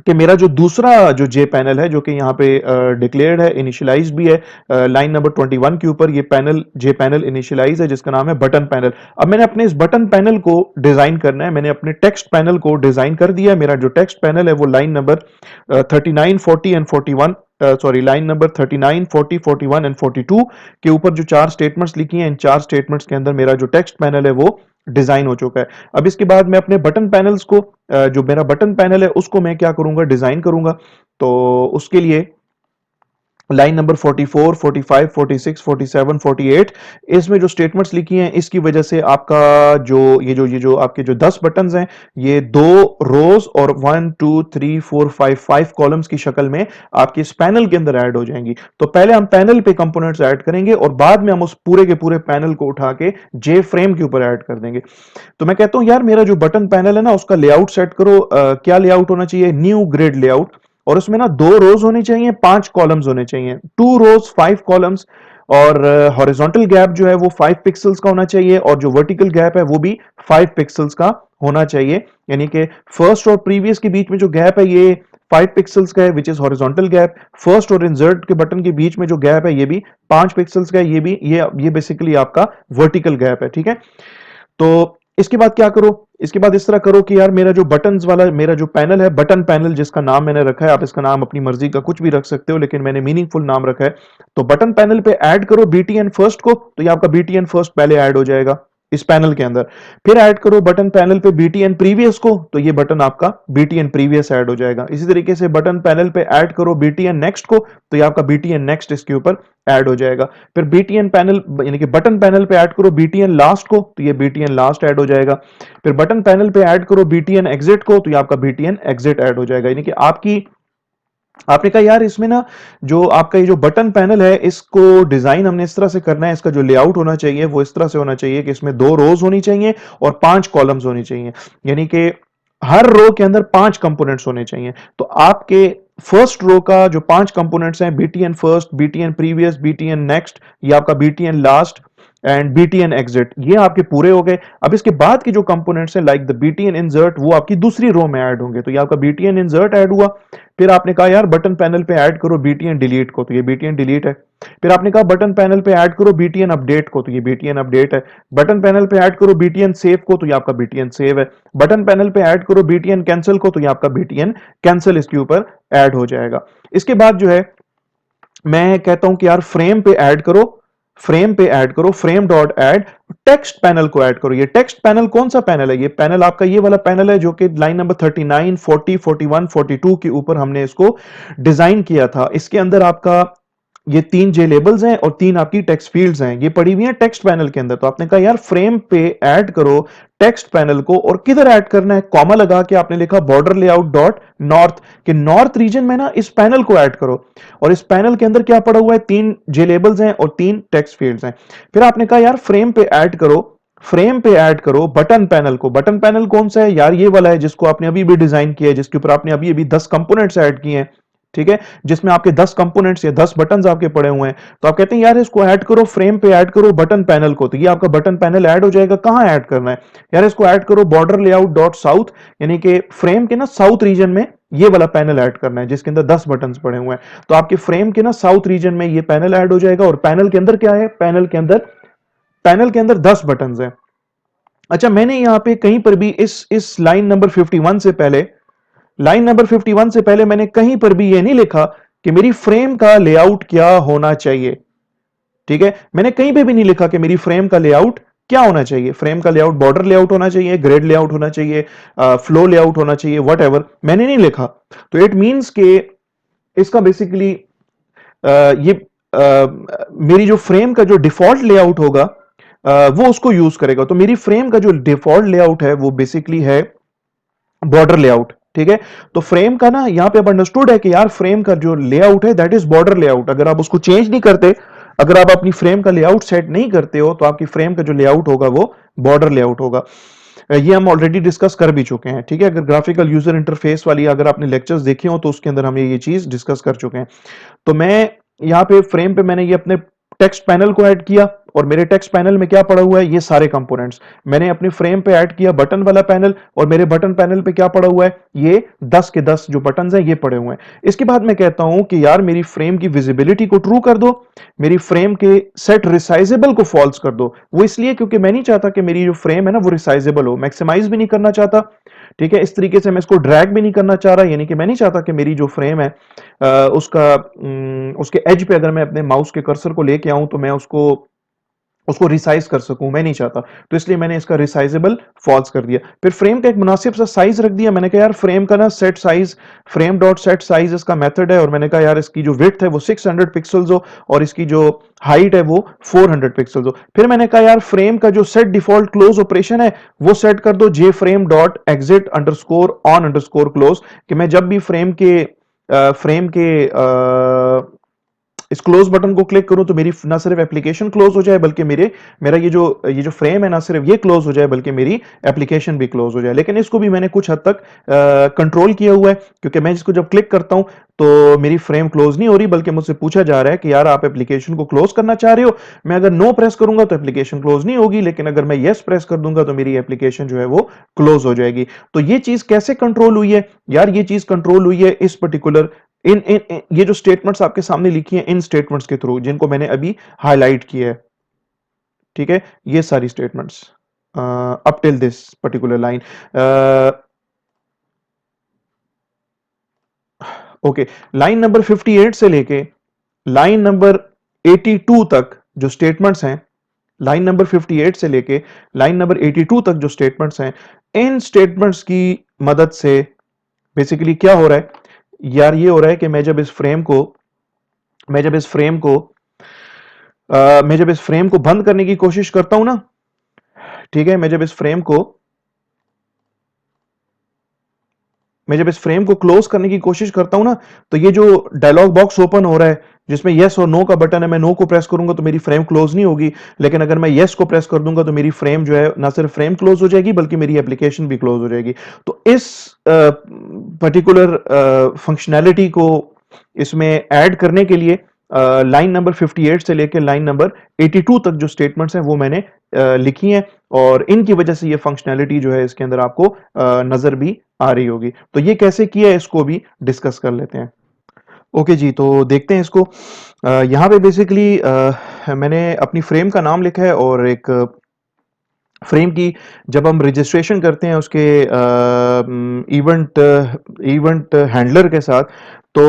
कि मेरा जो दूसरा जो जे पैनल है जो कि यहाँ पे डिक्लेयर्ड है, इनिशियलाइज भी है लाइन नंबर 21 के ऊपर, ये पैनल जे पैनल इनिशियलाइज है जिसका नाम है बटन पैनल। अब मैंने अपने इस बटन पैनल को डिजाइन करना है। मैंने अपने टेक्स्ट पैनल को डिजाइन कर दिया। मेरा जो टेक्स्ट पैनल है वो line number 39, 40 and 41, sorry line number 39, 40, 41 and 42 के ऊपर जो 4 स्टेटमेंट्स लिखी हैं, इन 4 स्टेटमेंट्स के अंदर मेरा जो टेक्स्ट पैनल है वो डिजाइन हो चुका है। अब इसके बाद मैं अपने बटन पैनल्स को, जो मेरा बटन पैनल है उसको मैं क्या करूंगा, डिजाइन करूंगा। तो उसके लिए लाइन नंबर 44, 45, 46, 47, 48 इसमें जो स्टेटमेंट्स लिखी हैं इसकी वजह से आपका ये जो आपके जो 10 बटन्स हैं ये 2 रोज और 1 2 3 4 5 कॉलम्स की शक्ल में आपके इस पैनल के अंदर ऐड हो जाएंगी। तो पहले हम पैनल पे कंपोनेंट्स ऐड करेंगे और बाद में हम उस पूरे के पूरे पैनल को उठा के जे फ्रेम के ऊपर ऐड कर देंगे। तो मैं कहता हूं यार मेरा जो बटन पैनल है ना उसका लेआउट सेट करो। क्या लेआउट होना चाहिए, न्यू ग्रिड लेआउट, और उसमें ना 2 रोज होनी चाहिए, 5 कॉलम्स होने चाहिए, 2 रोज 5 कॉलम्स। और हॉरिजॉन्टल गैप जो है वो 5 पिक्सल्स का होना चाहिए और जो वर्टिकल गैप है वो भी 5 पिक्सल्स का होना चाहिए। यानी कि फर्स्ट और प्रीवियस के बीच में जो गैप है ये 5 पिक्सल्स का है, which is horizontal gap. First और इंसर्ट के बटन के बीच में जो गैप है ये भी 5 पिक्सल्स का है, ये बेसिकली आपका वर्टिकल गैप है। ठीक है, तो इसके बाद क्या करो, इसके बाद इस तरह करो कि यार मेरा जो बटन्स वाला मेरा जो पैनल है, बटन पैनल जिसका नाम मैंने रखा है, आप इसका नाम अपनी मर्जी का कुछ भी रख सकते हो लेकिन मैंने मीनिंगफुल नाम रखा है। तो बटन पैनल पे ऐड करो बीटीएन फर्स्ट को, तो ये आपका बीटीएन फर्स्ट पहले ऐड हो जाएगा इस पैनल के अंदर। फिर ऐड करो बटन पैनल पे बीटीएन प्रीवियस को, तो ये बटन आपका बीटीएन प्रीवियस ऐड हो जाएगा। इसी तरीके से बटन पैनल पे ऐड करो बीटीएन नेक्स्ट को, तो ये आपका बीटीएन नेक्स्ट इसके ऊपर ऐड हो जाएगा। फिर बीटीएन पैनल यानी कि बटन पैनल पे ऐड करो बीटीएन लास्ट को, तो ये बीटीएन लास्ट ऐड हो जाएगा। फिर बटन पैनल पे ऐड करो बीटीएन एग्जिट को, तो ये आपका बीटीएन एग्जिट ऐड हो जाएगा। यानी कि आपने कहा यार इसमें ना जो आपका ये जो बटन पैनल है इसको डिजाइन हमने इस तरह से करना है, इसका जो लेआउट होना चाहिए वो इस तरह से होना चाहिए कि इसमें 2 रोज होनी चाहिए और 5 कॉलम्स होनी चाहिए। यानी कि हर रो के अंदर 5 कंपोनेंट्स होने चाहिए। तो आपके फर्स्ट रो का जो 5 कंपोनेंट्स हैं, BTN first, BTN previous, BTN next, ये आपका BTN last and BTN exit, ये आपके पूरे हो गए। अब इसके बाद के जो कंपोनेंट्स हैं लाइक द बीटीएन इंसर्ट वो आपकी दूसरी रो में ऐड होंगे, तो ये आपका बीटीएन इंसर्ट ऐड हुआ। फिर आपने कहा यार बटन पैनल पे ऐड करो बीटीएन डिलीट को, तो ये बीटीएन डिलीट है। फिर आपने कहा बटन पैनल पे ऐड करो बीटीएन अपडेट को, तो ये बीटीएन अपडेट है। बटन पैनल पे ऐड करो बीटीएन सेव को, तो ये आपका बीटीएन सेव है। बटन पैनल पे ऐड करो बीटीएन कैंसिल को, तो ये आपका बीटीएन कैंसिल इसके ऊपर ऐड हो जाएगा। इसके बाद जो है मैं कहता हूं कि यार फ्रेम पे ऐड करो, फ्रेम पे ऐड करो, frame dot add text panel को ऐड करो। ये टेक्स्ट पैनल कौन सा पैनल है, ये पैनल आपका ये वाला पैनल है जो कि लाइन नंबर 39, 40, 41, 42 के ऊपर हमने इसको डिजाइन किया था। इसके अंदर आपका ये 3 जे लेबल्स हैं और 3 आपकी टेक्स्ट फील्ड्स हैं, ये पड़ी हुई हैं टेक्स्ट पैनल के अंदर। तो आपने कहा यार फ्रेम पे ऐड करो टेक्स्ट पैनल को, और किधर ऐड करना है, कॉमा लगा के आपने लिखा बॉर्डर लेआउट डॉट नॉर्थ, के नॉर्थ रीजन में ना इस पैनल को ऐड करो। और इस पैनल के अंदर क्या पड़ा हुआ है, 3 जे लेबल्स हैं और 3 टेक्स्ट फील्ड्स हैं। फिर आपने कहा यार फ्रेम पे ऐड करो, फ्रेम पे ऐड करो बटन पैनल को। बटन पैनल कौन सा है यार, ये वाला है जिसको आपने अभी भी डिजाइन किया है, जिसके ऊपर आपने अभी अभी 10 कंपोनेंट्स ऐड किए हैं। ठीक है, जिसमें आपके 10 कंपोनेंट्स या 10 बटन्स आपके पड़े हुए हैं, तो आप कहते हैं यार इसको ऐड करो, फ्रेम पे ऐड करो बटन पैनल को, तो ये आपका बटन पैनल ऐड हो जाएगा। कहां ऐड करना है? यार इसको ऐड करो बॉर्डर लेआउट डॉट साउथ, यानी कि फ्रेम के ना साउथ रीजन में ये वाला पैनल ऐड करना है जिसके अंदर 10 बटन्स पड़े हुए हैं। तो आपके फ्रेम के ना साउथ रीजन में ये पैनल ऐड हो जाएगा, और पैनल के अंदर क्या है? पैनल के अंदर 10 बटन्स हैं। अच्छा, मैंने यहां पे कहीं पर भी इस लाइन नंबर 51 से पहले, लाइन नंबर 51 से पहले मैंने कहीं पर भी ये नहीं लिखा कि मेरी फ्रेम का लेआउट क्या होना चाहिए। ठीक है, मैंने कहीं पे भी नहीं लिखा कि मेरी फ्रेम का लेआउट क्या होना चाहिए। फ्रेम का लेआउट बॉर्डर लेआउट होना चाहिए, ग्रेड लेआउट होना चाहिए, फ्लो लेआउट होना चाहिए, वट एवर, मैंने नहीं लिखा। तो इट मीन्स के इसका बेसिकली ये मेरी जो फ्रेम का जो डिफॉल्ट लेआउट होगा वो उसको यूज करेगा। तो मेरी फ्रेम का जो डिफॉल्ट लेआउट है वो बेसिकली है बॉर्डर लेआउट। ठीक है, तो फ्रेम का ना यहां पे अब अंडरस्टूड है कि यार फ्रेम का जो लेआउट है दैट इज बॉर्डर लेआउट। अगर आप उसको चेंज नहीं करते, अगर आप अपनी फ्रेम का लेआउट सेट नहीं करते हो, तो आपकी फ्रेम का जो लेआउट होगा वो बॉर्डर लेआउट होगा। ये हम ऑलरेडी डिस्कस कर भी चुके हैं। ठीक है, अगर ग्राफिकल यूजर इंटरफेस वाली अगर आपने लेक्चर्स देखे हो तो उसके अंदर हम ये चीज डिस्कस कर चुके हैं। तो मैं यहाँ पे फ्रेम पे मैंने ये अपने टेक्स्ट पैनल को ऐड किया, और मेरे टेक्स्ट पैनल में क्या पड़ा हुआ है? ये सारे कंपोनेंट्स मैंने अपनी फ्रेम पे ऐड किया, बटन वाला पैनल, और मेरे बटन पैनल पे क्या पड़ा हुआ है? ये 10 के 10 जो बटन्स हैं ये पड़े हुए हैं। इसके बाद मैं कहता हूं कि यार मेरी फ्रेम की विजिबिलिटी को ट्रू कर दो, मेरी फ्रेम के सेट रिसाइजेबल को फॉल्स कर दो। वो इसलिए क्योंकि मैं नहीं चाहता कि मेरी जो फ्रेम है ना वो रिसाइजेबल हो, मैक्सिमाइज भी नहीं करना चाहता। ठीक है, इस तरीके से मैं इसको ड्रैग भी नहीं करना चाह रहा, यानी कि मैं नहीं चाहता कि मेरी जो फ्रेम है उसके एज पे अगर मैं अपने माउस के कर्सर को लेके आऊं तो मैं उसको उसको रिसाइज कर सकूं, मैं नहीं चाहता। तो इसलिए मैंने इसका रिसाइजेबल फॉल्स कर दिया। फिर फ्रेम का एक मुनासिब सा साइज रख दिया। मैंने कहा यार फ्रेम का ना set size, frame dot set size इसका मेथड है, और मैंने कहा यार इसकी जो विड्थ है वो 600 पिक्सल्स हो, और इसकी जो हाइट है वो 400 पिक्सल्स हो। फिर मैंने कहा यार फ्रेम का जो सेट डिफॉल्ट क्लोज ऑपरेशन है वो सेट कर दो J frame dot exit underscore on underscore close, कि मैं जब भी फ्रेम के इस क्लोज बटन को क्लिक करूं तो मेरी ना सिर्फ एप्लीकेशन क्लोज हो जाए, बल्कि मेरा ये जो फ्रेम है ना सिर्फ ये क्लोज हो जाए, बल्कि मेरी एप्लीकेशन भी क्लोज हो जाए। लेकिन इसको भी मैंने कुछ हद तक कंट्रोल किया हुआ है, क्योंकि मैं इसको जब क्लिक करता हूं तो मेरी फ्रेम क्लोज नहीं हो रही, बल्कि मुझसे पूछा जा रहा है कि यार आप एप्लीकेशन को क्लोज करना चाह रहे हो। मैं अगर नो प्रेस करूंगा तो एप्लीकेशन क्लोज नहीं होगी, लेकिन अगर मैं यस प्रेस कर दूंगा तो मेरी एप्लीकेशन जो है वो क्लोज हो जाएगी। तो ये चीज कैसे कंट्रोल हुई है? यार ये चीज कंट्रोल हुई है इस पर्टिकुलर ये जो स्टेटमेंट्स आपके सामने लिखी हैं इन स्टेटमेंट्स के थ्रू, जिनको मैंने अभी हाईलाइट किया है। ठीक है, ये सारी statements up till this particular line. Okay, line number 58 से लेके लाइन नंबर 82 तक जो स्टेटमेंट्स हैं, लाइन नंबर 58 से लेके लाइन नंबर 82 तक जो स्टेटमेंट्स हैं, इन स्टेटमेंट्स की मदद से बेसिकली क्या हो रहा है? यार ये हो रहा है कि मैं जब इस फ्रेम को बंद करने की कोशिश करता हूं ना, ठीक है, मैं जब इस फ्रेम को क्लोज करने की कोशिश करता हूं ना, तो ये जो डायलॉग बॉक्स ओपन हो रहा है जिसमें यस और नो का बटन है, मैं नो को प्रेस करूंगा तो मेरी फ्रेम क्लोज नहीं होगी, लेकिन अगर मैं यस को प्रेस कर दूंगा तो मेरी फ्रेम जो है ना सिर्फ फ्रेम क्लोज हो जाएगी, बल्कि मेरी एप्लीकेशन भी क्लोज हो जाएगी। तो इस पर्टिकुलर फंक्शनैलिटी को इसमें ऐड करने के लिए लाइन नंबर 58 से लेकर लाइन नंबर 82 तक जो स्टेटमेंट्स हैं वो मैंने लिखी हैं, और इनकी वजह से ये फंक्शनैलिटी जो है इसके अंदर आपको नजर भी आ रही होगी। तो ये कैसे किया है इसको भी डिस्कस कर लेते हैं। ओके जी, तो देखते हैं इसको। यहाँ पे बेसिकली मैंने अपनी फ्रेम का नाम लिखा है, और एक फ्रेम की जब हम रजिस्ट्रेशन करते हैं उसके इवेंट इवेंट हैंडलर के साथ, तो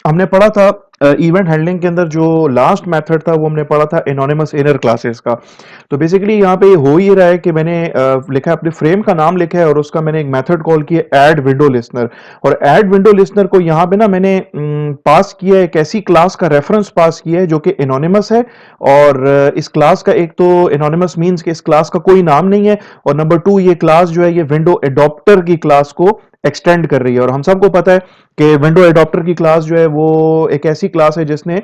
हमने पढ़ा था इवेंट हैंडलिंग के अंदर जो लास्ट मेथड था वो हमने पढ़ा था एनोनिमस इनर क्लासेस का। तो बेसिकली यहाँ पे हो ही रहा है कि मैंने लिखा है, अपने फ्रेम का नाम लिखा है, और उसका मैंने एक मेथड कॉल किया ऐड विंडो लिस्नर। और ऐड विंडो लिस्नर को यहाँ पे ना मैंने पास किया है, एक ऐसी क्लास का रेफरेंस पास किया है जो कि एनोनिमस है, और इस क्लास का एक तो एनोनिमस मींस कि इस क्लास का कोई नाम नहीं है, और नंबर 2 ये क्लास जो है ये विंडो एडॉप्टर की क्लास को एक्सटेंड कर रही है। और हम सबको पता है कि विंडो एडॉप्टर की क्लास जो है वो एक ऐसी क्लास है जिसने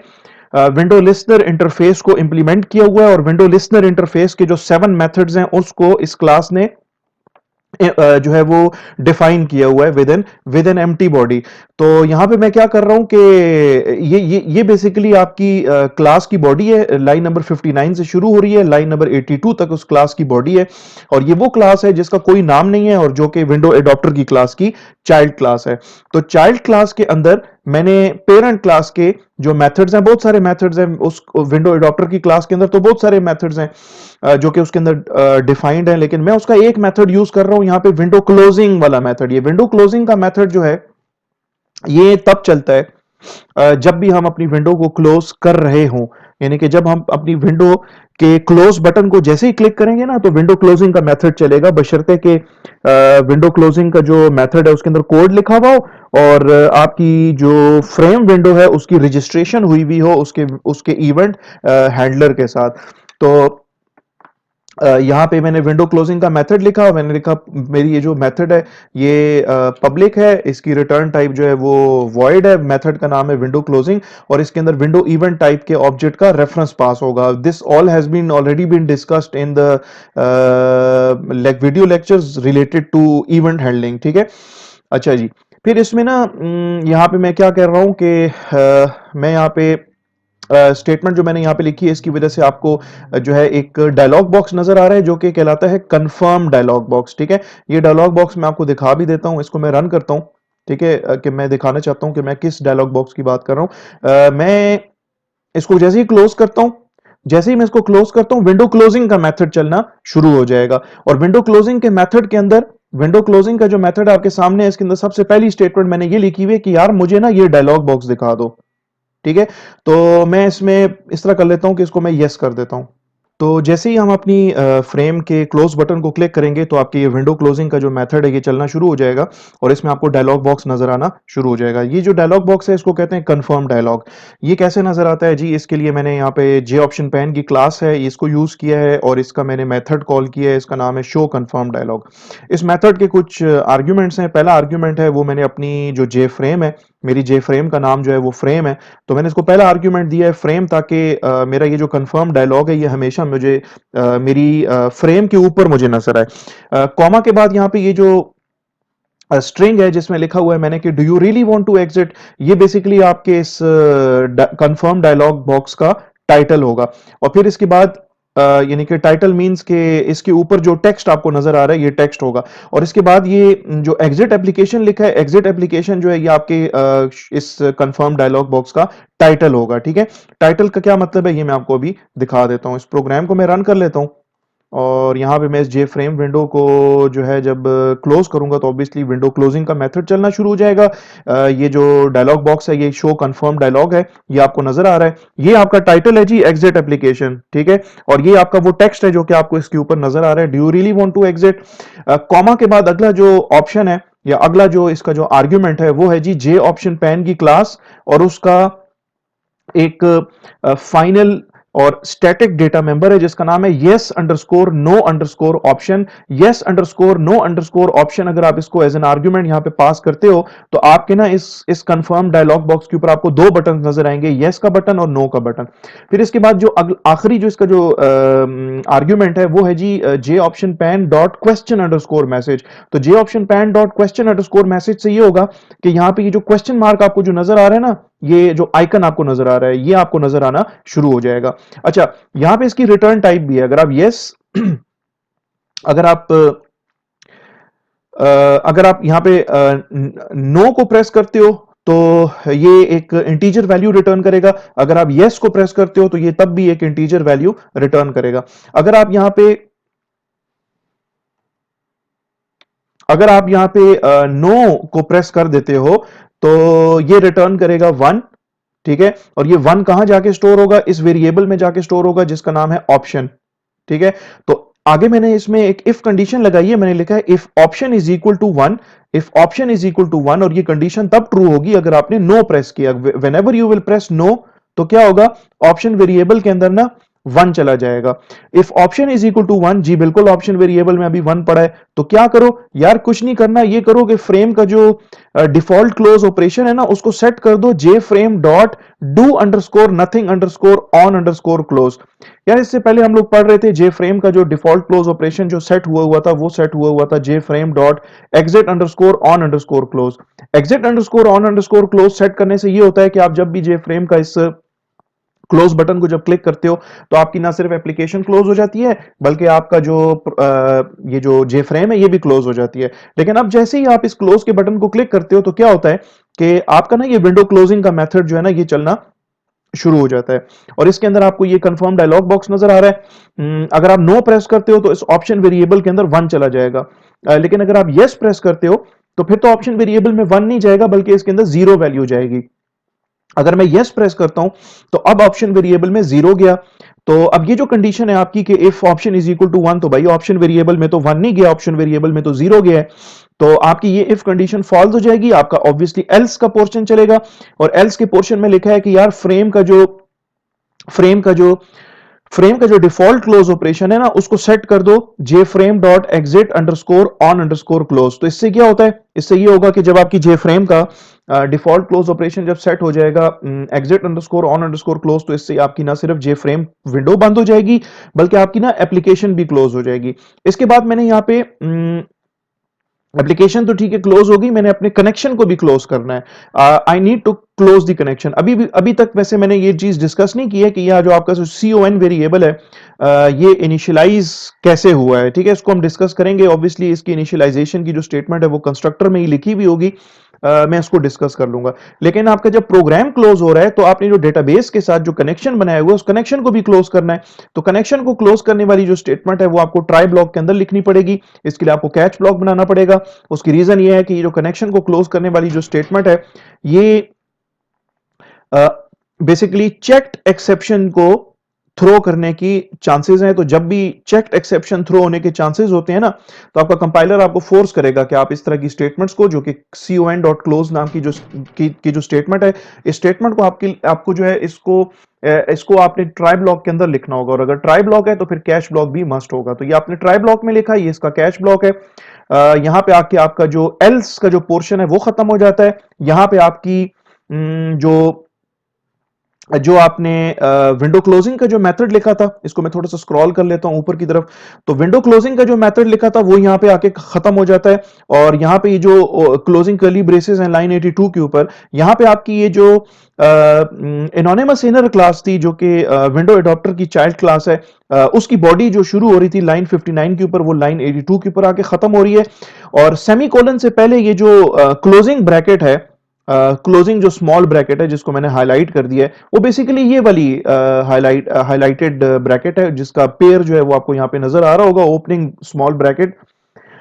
विंडो लिस्नर इंटरफेस को इंप्लीमेंट किया हुआ है, और विंडो लिस्नर इंटरफेस के जो 7 मेथड्स हैं उसको इस क्लास ने जो है वो डिफाइन किया हुआ है विद एन एम्प्टी बॉडी। तो यहां पे मैं क्या कर रहा हूं कि ये बेसिकली आपकी क्लास की बॉडी है, लाइन नंबर 59 से शुरू हो रही है, लाइन नंबर 82 तक उस क्लास की बॉडी है। और ये वो क्लास है जिसका कोई नाम नहीं है और जो कि विंडो एडॉप्टर की क्लास की चाइल्ड क्लास है। तो चाइल्ड क्लास के अंदर मैंने पेरेंट क्लास के जो मेथड्स हैं, बहुत सारे मेथड्स हैं उस विंडो एडॉप्टर की क्लास के अंदर, तो बहुत सारे मेथड्स हैं जो कि उसके अंदर डिफाइंड है, लेकिन मैं उसका एक मेथड यूज कर रहा हूं यहां पे, विंडो क्लोजिंग वाला मेथड। ये विंडो क्लोजिंग का मेथड जो है ये तब चलता है जब भी हम अपनी विंडो को क्लोज कर रहे हों, यानी कि जब हम अपनी विंडो के क्लोज बटन को जैसे ही क्लिक करेंगे ना, तो विंडो क्लोजिंग का मेथड चलेगा, बशर्ते कि विंडो क्लोजिंग का जो मेथड है उसके अंदर कोड लिखा हुआ हो और आपकी जो फ्रेम विंडो है उसकी रजिस्ट्रेशन हुई हुई हो उसके उसके इवेंट हैंडलर के साथ। तो यहाँ पे मैंने विंडो क्लोजिंग का मेथड लिखा, मैंने लिखा मेरी ये जो मेथड है ये पब्लिक है, इसकी रिटर्न टाइप जो है वो वॉइड है, मेथड का नाम है विंडो क्लोजिंग, और इसके अंदर विंडो इवेंट टाइप के ऑब्जेक्ट का रेफरेंस पास होगा। This all has been already been discussed in the video lectures related to event handling, ठीक है। अच्छा जी, फिर इसमें ना यहाँ पे मैं क्या कर रहा हूँ कि मैं यहाँ पे स्टेटमेंट जो मैंने यहाँ पे लिखी है इसकी वजह से आपको जो है एक डायलॉग बॉक्स नजर आ रहा है जो कि कहलाता है कंफर्म डायलॉग बॉक्स, ठीक है। ये डायलॉग बॉक्स मैं आपको दिखा भी देता हूँ, इसको मैं रन करता हूँ, ठीक है, कि मैं दिखाना चाहता हूँ कि मैं किस डायलॉग बॉक्स की बात कर रहा हूँ। मैं इसको जैसे ही क्लोज करता हूँ, जैसे ही मैं इसको क्लोज करता हूँ, विंडो क्लोजिंग का मेथड चलना शुरू हो जाएगा। और विंडो क्लोजिंग के मेथड के अंदर, विंडो क्लोजिंग का जो मेथड आपके सामने है इसके अंदर सबसे पहली स्टेटमेंट मैंने ये लिखी हुई है कि यार मुझे ना ये डायलॉग बॉक्स दिखा दो, ठीक है। तो मैं इसमें इस तरह कर लेता हूं कि इसको मैं यस कर देता हूं। तो जैसे ही हम अपनी फ्रेम के क्लोज बटन को क्लिक करेंगे तो आपकी ये विंडो क्लोजिंग का जो मेथड है ये चलना शुरू हो जाएगा और इसमें आपको डायलॉग बॉक्स नजर आना शुरू हो जाएगा। ये जो डायलॉग बॉक्स है इसको कहते हैं कंफर्म डायलॉग। ये कैसे नजर आता है जी, इसके लिए मैंने यहाँ पे जे ऑप्शन पैन की क्लास है इसको यूज किया है और इसका मैंने मेथड कॉल किया है, इसका नाम है शो कंफर्म डायलॉग। इस मेथड के कुछ आर्ग्यूमेंट्स हैं। पहला आर्ग्यूमेंट है वो मैंने अपनी जो जे फ्रेम है, मेरी जे फ्रेम का नाम जो है वो फ्रेम है, तो मैंने इसको पहला आर्ग्यूमेंट दिया है फ्रेम, ताकि मेरा ये जो कंफर्म डायलॉग है ये हमेशा मुझे मेरी फ्रेम के ऊपर मुझे नजर आए। कॉमा के बाद यहाँ पे ये जो स्ट्रिंग है जिसमें लिखा हुआ है मैंने कि do you really want to exit, ये बेसिकली आपके इस कंफर्म डायलॉग बॉक्स का टाइटल होगा। और फिर इसके बाद यानी कि टाइटल मींस के इसके ऊपर जो टेक्स्ट आपको नजर आ रहा है ये टेक्स्ट होगा। और इसके बाद ये जो एग्जिट एप्लीकेशन लिखा है, एग्जिट एप्लीकेशन जो है ये आपके इस कंफर्म डायलॉग बॉक्स का टाइटल होगा, ठीक है। टाइटल का क्या मतलब है ये मैं आपको अभी दिखा देता हूं। इस प्रोग्राम को मैं रन कर लेता हूं और यहाँ पे मैं इस जे फ्रेम विंडो को जो है जब क्लोज करूंगा तो ऑब्वियसली विंडो क्लोजिंग का मेथड चलना शुरू हो जाएगा। ये जो डायलॉग बॉक्स है ये शो कंफर्म डायलॉग है, ये आपको नजर आ रहा है, ये आपका टाइटल है जी एग्जिट एप्लीकेशन, ठीक है। और ये आपका वो टेक्स्ट है जो कि आपको इसके ऊपर नजर आ रहा है, do you really want to exit. Comma के बाद अगला जो ऑप्शन है या अगला जो इसका जो आर्ग्यूमेंट है वो है जी जे ऑप्शन पैन की क्लास और उसका एक फाइनल और स्टैटिक डेटा मेंबर है जिसका नाम है yes underscore no underscore option. Yes underscore no underscore option अगर आप इसको एज एन आर्ग्यूमेंट यहां पे पास करते हो तो आपके ना इस कंफर्म डायलॉग बॉक्स के ऊपर आपको दो बटन नजर आएंगे, येस का बटन और नो का बटन। फिर इसके बाद जो आखिरी जो इसका जो आर्ग्यूमेंट है वो है जी J option pane dot question underscore message. तो J option pane dot question underscore message से ये होगा कि यहाँ पे ये जो क्वेश्चन मार्क आपको जो नजर आ रहा है ना, ये जो आइकन आपको नजर आ रहा है ये आपको नजर आना शुरू हो जाएगा। अच्छा, यहां पे इसकी रिटर्न टाइप भी है, अगर आप यस अगर आप अगर आप यहां पे नो को प्रेस करते हो तो ये एक इंटीजर वैल्यू रिटर्न करेगा, अगर आप यस को प्रेस करते हो तो ये तब भी एक इंटीजर वैल्यू रिटर्न करेगा। अगर आप यहां पे अगर आप यहां पे नो को प्रेस कर देते हो तो ये रिटर्न करेगा वन, ठीक है। और ये वन कहां जाके स्टोर होगा, इस वेरिएबल में जाके स्टोर होगा जिसका नाम है ऑप्शन, ठीक है। तो आगे मैंने इसमें एक इफ कंडीशन लगाई है, मैंने लिखा है if option is equal to one, if option is equal to one, और ये कंडीशन तब ट्रू होगी अगर आपने नो प्रेस किया। Whenever you will press no तो क्या होगा, ऑप्शन वेरिएबल के अंदर ना 1 चला जाएगा। If option is equal to 1, जी बिल्कुल ऑप्शन वेरिएबल में अभी 1 पड़ा है, तो क्या करो यार, कुछ नहीं करना, ये करो कि फ्रेम का जो डिफॉल्ट क्लोज ऑपरेशन है ना उसको सेट कर दो J frame dot do underscore nothing underscore on underscore close. यार इससे पहले हम लोग पढ़ रहे थे जे फ्रेम का जो डिफॉल्ट क्लोज ऑपरेशन जो सेट हुआ हुआ था वो सेट हुआ था J frame dot exit underscore on underscore close. Exit underscore on underscore close set करने से ये होता है कि आप जब भी जे फ्रेम का इस क्लोज बटन को जब क्लिक करते हो तो आपकी ना सिर्फ एप्लीकेशन क्लोज हो जाती है, बल्कि आपका जो ये जो जे फ्रेम है ये भी क्लोज हो जाती है। लेकिन अब जैसे ही आप इस क्लोज के बटन को क्लिक करते हो तो क्या होता है कि आपका ना ये विंडो क्लोजिंग का मेथड जो है ना ये चलना शुरू हो जाता है। और इसके अंदर आपको ये कंफर्म डायलॉग बॉक्स नजर आ रहा है। अगर आप नो प्रेस करते हो तो इस ऑप्शन वेरिएबल के अंदर 1 चला जाएगा। लेकिन अगर आप यस प्रेस करते हो तो फिर तो ऑप्शन वेरिएबल में 1 नहीं जाएगा, बल्कि इसके अंदर 0 वैल्यू जाएगी। अगर मैं यस प्रेस करता हूं तो अब ऑप्शन वेरिएबल में 0 गया। तो अब ये जो कंडीशन है आपकी कि if option is equal to 1, तो भाई ऑप्शन वेरिएबल में तो 1 नहीं गया, ऑप्शन वेरिएबल में तो 0 गया है। तो आपकी ये इफ कंडीशन फॉल्स हो जाएगी, आपका ऑब्वियसली एल्स का पोर्शन चलेगा। और एल्स के पोर्शन में लिखा है कि यार फ्रेम का जो फ्रेम का जो डिफॉल्ट क्लोज ऑपरेशन है ना उसको सेट कर दो J frame dot exit underscore on underscore close. तो इससे क्या होता है, इससे ये होगा कि जब आपकी जे फ्रेम का डिफॉल्ट क्लोज ऑपरेशन जब सेट हो जाएगा exit underscore on underscore close, तो इससे आपकी ना सिर्फ जे फ्रेम विंडो बंद हो जाएगी, बल्कि आपकी ना एप्लीकेशन भी क्लोज हो जाएगी। इसके बाद मैंने यहाँ पे एप्लीकेशन तो ठीक है क्लोज होगी, मैंने अपने कनेक्शन को भी क्लोज करना है। I need to close the connection. अभी तक वैसे मैंने ये चीज डिस्कस नहीं की है कि यह जो आपका जो CON वेरिएबल है ये इनिशियलाइज कैसे हुआ है। ठीक है, इसको हम डिस्कस करेंगे। ऑब्वियसली इसकी इनिशियलाइजेशन की जो स्टेटमेंट है वो कंस्ट्रक्टर में ही लिखी हुई होगी। मैं इसको डिस्कस कर लूंगा। लेकिन आपका जब प्रोग्राम क्लोज हो रहा है तो आपने जो डेटाबेस के साथ जो कनेक्शन बनाया हुआ है उस कनेक्शन को भी क्लोज करना है। तो कनेक्शन को क्लोज करने वाली जो स्टेटमेंट है वो आपको ट्राई ब्लॉक के अंदर लिखनी पड़ेगी। इसके लिए आपको कैच ब्लॉक बनाना पड़ेगा। उसकी रीजन ये है कि ये जो कनेक्शन को क्लोज करने वाली जो स्टेटमेंट है ये बेसिकली चेक्ड एक्सेप्शन को थ्रो करने की चांसेस हैं। तो जब भी चेक्ड एक्सेप्शन थ्रो होने के चांसेस होते हैं ना, तो आपका कंपाइलर आपको फोर्स करेगा कि आप इस तरह की स्टेटमेंट्स को, जो कि con.close नाम की जो स्टेटमेंट है, इस स्टेटमेंट को आपको जो है इसको आपने ट्राई ब्लॉक के अंदर लिखना होगा। और अगर ट्राई ब्लॉक है तो फिर कैश ब्लॉक भी मस्ट होगा। तो ये आपने ट्राई ब्लॉक में लिखा है, ये इसका कैश ब्लॉक है। यहां पे आके आपका जो एल्स का जो पोर्शन है वो खत्म हो जाता है। यहां पे आपकी जो जो आपने विंडो क्लोजिंग का जो मेथड लिखा था, इसको मैं थोड़ा सा स्क्रॉल कर लेता हूं ऊपर की तरफ। तो विंडो क्लोजिंग का जो मेथड लिखा था वो यहां पे आके खत्म हो जाता है। और यहां पे ये जो क्लोजिंग कर्ली ब्रेसेस हैं लाइन 82 के ऊपर, यहां पे आपकी ये जो एनोनिमस इनर क्लास थी जो कि विंडो एडॉप्टर की चाइल्ड क्लास है, उसकी बॉडी जो शुरू हो रही थी लाइन 59 के ऊपर, वो लाइन 82 के ऊपर आके खत्म हो रही है। और सेमीकोलन से पहले ये जो क्लोजिंग ब्रैकेट है, क्लोजिंग जो स्मॉल ब्रैकेट है जिसको मैंने हाईलाइट कर दिया है, वो बेसिकली ये वाली हाईलाइटेड ब्रैकेट है, जिसका पेयर जो है वो आपको यहाँ पे नजर आ रहा होगा, ओपनिंग स्मॉल ब्रैकेट,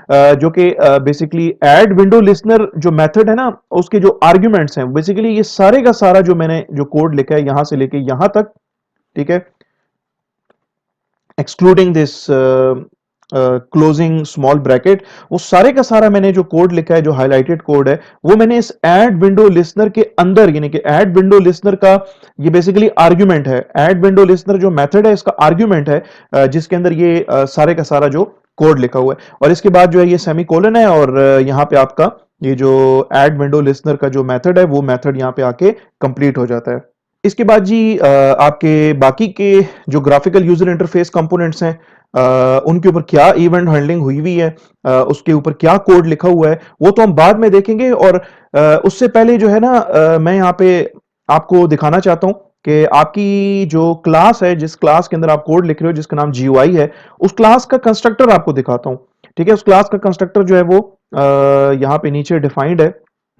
जो कि बेसिकली ऐड विंडो लिसनर जो मेथड है ना उसके जो आर्ग्यूमेंट्स हैं, बेसिकली ये सारे का सारा जो मैंने जो कोड लिखा है यहां से लेके यहां तक, ठीक है, excluding this closing small bracket, वो सारे का सारा मैंने जो कोड लिखा है, जो हाईलाइटेड कोड है, वो मैंने इस ऐड विंडो लिसनर के अंदर, यानी कि ऐड विंडो लिसनर का ये बेसिकली आर्ग्यूमेंट है। ऐड विंडो लिसनर जो मेथड है इसका आर्ग्यूमेंट है, जिसके अंदर ये सारे का सारा जो कोड लिखा हुआ है। और इसके बाद जो है ये सेमीकोलन है, और यहाँ पे आपका ये जो ऐड विंडो लिसनर का जो मेथड है वो मेथड यहाँ पे आके कंप्लीट हो जाता है। इसके बाद जी आपके बाकी के जो ग्राफिकल यूजर इंटरफेस कंपोनेंट्स हैं, उनके ऊपर क्या इवेंट हैंडलिंग हुई हुई है, उसके ऊपर क्या कोड लिखा हुआ है, वो तो हम बाद में देखेंगे। और उससे पहले जो है ना मैं यहाँ पे आपको दिखाना चाहता हूँ कि आपकी जो क्लास है, जिस क्लास के अंदर आप कोड लिख रहे हो जिसका नाम GUI है, उस क्लास का कंस्ट्रक्टर आपको दिखाता हूँ। ठीक है, उस क्लास का कंस्ट्रक्टर जो है वो यहाँ पे नीचे डिफाइंड है।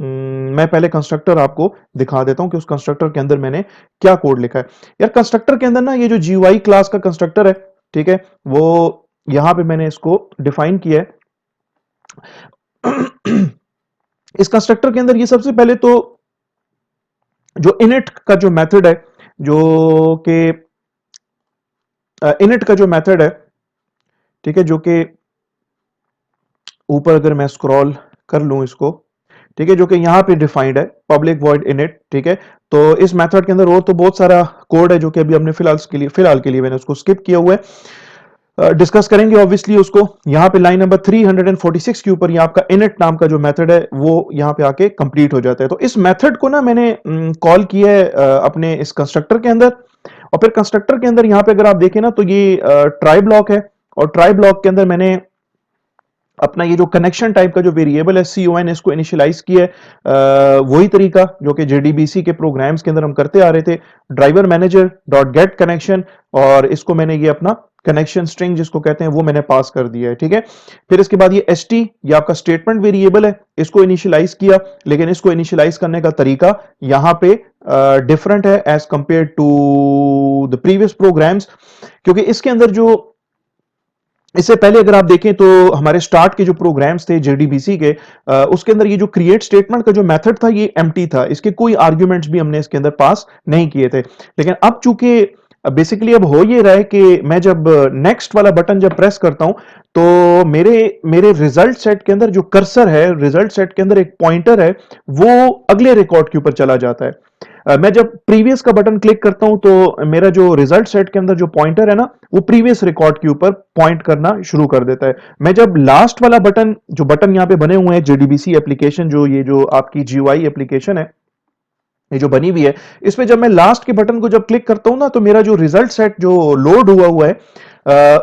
मैं पहले कंस्ट्रक्टर आपको दिखा देता हूं कि उस कंस्ट्रक्टर के अंदर मैंने क्या कोड लिखा है। यार कंस्ट्रक्टर के अंदर ना ये जो GUI क्लास का कंस्ट्रक्टर है, ठीक है, वो यहां पे मैंने इसको डिफाइन किया है। इस कंस्ट्रक्टर के अंदर ये सबसे पहले तो जो इनिट का जो मेथड है, जो कि इनिट का जो मेथड है, ठीक है, जो कि ऊपर अगर मैं स्क्रॉल कर लूं इसको, ठीक है, जो कि यहाँ पे डिफाइंड है, पब्लिक वॉइड इनिट। ठीक है, तो इस मेथड के अंदर और तो बहुत सारा कोड है जो कि अभी हमने फिलहाल के लिए मैंने उसको स्किप किया हुआ है, डिस्कस करेंगे ऑब्वियसली उसको। यहाँ पे लाइन नंबर 346 के ऊपर ये आपका इनिट नाम का जो मेथड है वो यहाँ पे आके कंप्लीट हो जाता है। तो इस मेथड को ना मैंने कॉल किया है अपने इस कंस्ट्रक्टर के अंदर, और फिर कंस्ट्रक्टर के अंदर यहाँ पे अगर आप देखें ना तो ये ट्राई ब्लॉक है, और ट्राई ब्लॉक के अंदर मैंने अपना ये जो कनेक्शन टाइप का जो वेरिएबल है CON इसको इनिशियलाइज किया है, वही तरीका जो कि JDBC के प्रोग्राम्स के अंदर हम करते आ रहे थे, driver manager dot get connection, और इसको मैंने ये अपना कनेक्शन स्ट्रिंग जिसको कहते हैं वो मैंने पास कर दिया है, ठीक है। फिर इसके बाद ये ST ये आपका स्टेटमेंट वेरिएबल है, इसको इनिशियलाइज किया, लेकिन इसको इनिशियलाइज करने का तरीका यहाँ पे डिफरेंट है as compare to the previous programs, क्योंकि इसके अंदर जो इससे पहले अगर आप देखें तो हमारे स्टार्ट के जो प्रोग्राम्स थे JDBC के, उसके अंदर ये जो क्रिएट स्टेटमेंट का जो मेथड था ये एम्प्टी था, इसके कोई आर्ग्यूमेंट्स भी हमने इसके अंदर पास नहीं किए थे। लेकिन अब चूंकि बेसिकली अब हो ये रहा है कि मैं जब नेक्स्ट वाला बटन जब प्रेस करता हूं तो मेरे मेरे रिजल्ट सेट के अंदर जो कर्सर है, रिजल्ट सेट के अंदर एक पॉइंटर है, वो अगले रिकॉर्ड के ऊपर चला जाता है। मैं जब प्रीवियस का बटन क्लिक करता हूं तो मेरा जो रिजल्ट सेट के अंदर जो पॉइंटर है ना वो प्रीवियस रिकॉर्ड के ऊपर पॉइंट करना शुरू कर देता है। मैं जब लास्ट वाला बटन, जो बटन यहाँ पे बने हुए हैं JDBC एप्लीकेशन, जो ये जो आपकी GUI एप्लीकेशन है ये जो बनी हुई है, इसमें जब मैं लास्ट के बटन को जब क्लिक करता हूं ना तो मेरा जो रिजल्ट सेट जो लोड हुआ हुआ है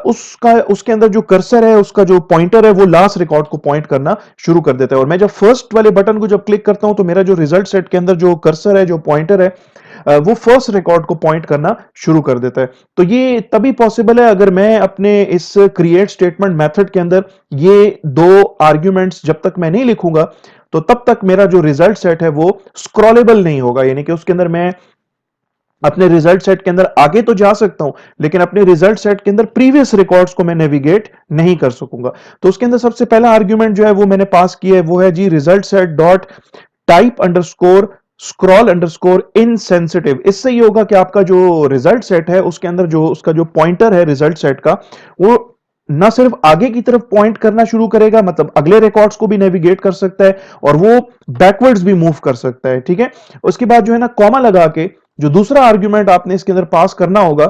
उसका उसके अंदर जो कर्सर है, उसका जो पॉइंटर है वो लास्ट रिकॉर्ड को पॉइंट करना शुरू कर देता है। और मैं जब फर्स्ट वाले बटन को जब क्लिक करता हूं तो मेरा जो रिजल्ट सेट के अंदर जो कर्सर है, जो पॉइंटर है, वो फर्स्ट रिकॉर्ड को पॉइंट करना शुरू कर देता है। तो ये तभी पॉसिबल है अगर मैं अपने इस क्रिएट स्टेटमेंट मेथड के अंदर ये दो आर्ग्यूमेंट्स जब तक मैं नहीं लिखूंगा तो तब तक मेरा जो रिजल्ट सेट है वो स्क्रॉलेबल नहीं होगा, यानी कि उसके अंदर मैं अपने रिजल्ट सेट के अंदर आगे तो जा सकता हूं लेकिन अपने रिजल्ट सेट के अंदर प्रीवियस रिकॉर्ड्स को मैं नेविगेट नहीं कर सकूंगा। तो उसके अंदर सबसे पहला आर्ग्यूमेंट जो है वो मैंने पास किया है, वो है जी result set dot type underscore scroll underscore insensitive. इससे ये होगा कि आपका जो रिजल्ट सेट है उसके अंदर जो उसका जो पॉइंटर है रिजल्ट सेट का, वो ना सिर्फ आगे की तरफ पॉइंट करना शुरू करेगा, मतलब अगले रिकॉर्ड्स को भी नेविगेट कर सकता है, और वो बैकवर्ड्स भी मूव कर सकता है, ठीक है। उसके बाद जो है ना कॉमा लगा के जो दूसरा आर्ग्यूमेंट आपने इसके अंदर पास करना होगा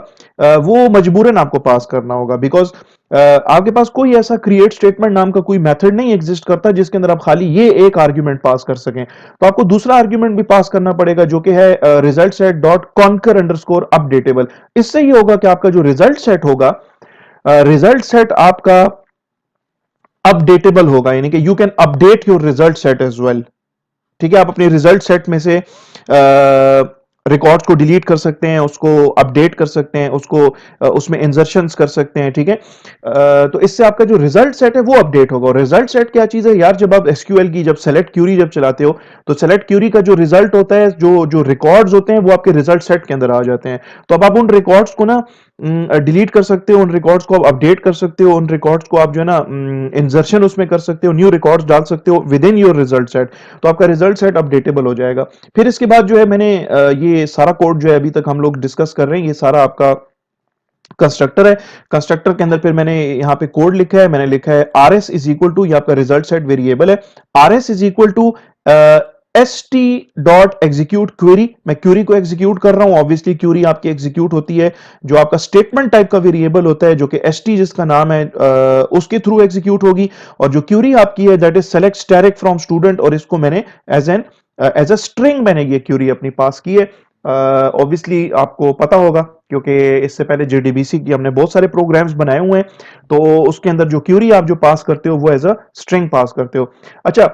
वो मजबूरन आपको पास करना होगा, बिकॉज आपके पास कोई ऐसा क्रिएट स्टेटमेंट नाम का कोई मेथड नहीं एग्जिस्ट करता जिसके अंदर आप खाली ये एक आर्ग्यूमेंट पास कर सकें। तो आपको दूसरा आर्ग्यूमेंट भी पास करना पड़ेगा जो कि है result set dot concur underscore updatable. इससे ये होगा कि आपका जो रिजल्ट सेट होगा, रिजल्ट सेट आपका अपडेटेबल होगा, यानी कि you can update your result set as well, ठीक है। आप अपने रिजल्ट सेट में से रिकॉर्ड्स को डिलीट कर सकते हैं, उसको अपडेट कर सकते हैं, उसको उसमें इंसर्शंस कर सकते हैं, ठीक है। तो इससे आपका जो रिजल्ट सेट है वो अपडेट होगा। और रिजल्ट सेट क्या चीज है यार, जब आप SQL की जब सेलेक्ट क्यूरी जब चलाते हो तो सेलेक्ट क्यूरी का जो रिजल्ट होता है, जो जो रिकॉर्ड्स होते हैं वो आपके रिजल्ट सेट के अंदर आ जाते हैं। तो अब आप उन रिकॉर्ड्स को ना डिलीट कर सकते हो, उन रिकॉर्ड्स को आप अपडेट कर सकते हो, उन रिकॉर्ड्स को आप जो है ना इंसर्शन उसमें कर सकते हो, न्यू रिकॉर्ड्स डाल सकते हो with in your result set, तो आपका रिजल्ट सेट अपडेटेबल हो जाएगा। फिर इसके बाद जो है मैंने ये सारा कोड जो है अभी तक हम लोग डिस्कस कर रहे हैं, ये सारा आपका कंस्ट्रक्टर है। कंस्ट्रक्टर के अंदर फिर मैंने यहाँ पे कोड लिखा है, मैंने लिखा है RS इज इक्वल टू, ये आपका रिजल्ट सेट वेरिएबल है, RS is equal to st dot execute query. मैं क्यूरी को एग्जीक्यूट कर रहा हूं, ऑब्वियसली क्यूरी आपकी एग्जीक्यूट होती है जो आपका स्टेटमेंट टाइप का वेरिएबल होता है, जो कि st जिसका नाम है उसके थ्रू एग्जीक्यूट होगी। और जो क्यूरी आपकी है that is select static from student, और इसको मैंने एज अ स्ट्रिंग मैंने ये क्यूरी अपनी पास की है। ऑब्वियसली आपको पता होगा क्योंकि इससे पहले JDBC की हमने बहुत सारे प्रोग्राम्स बनाए हुए हैं, तो उसके अंदर जो क्यूरी आप जो पास करते हो वो एज अ स्ट्रिंग पास करते हो। अच्छा,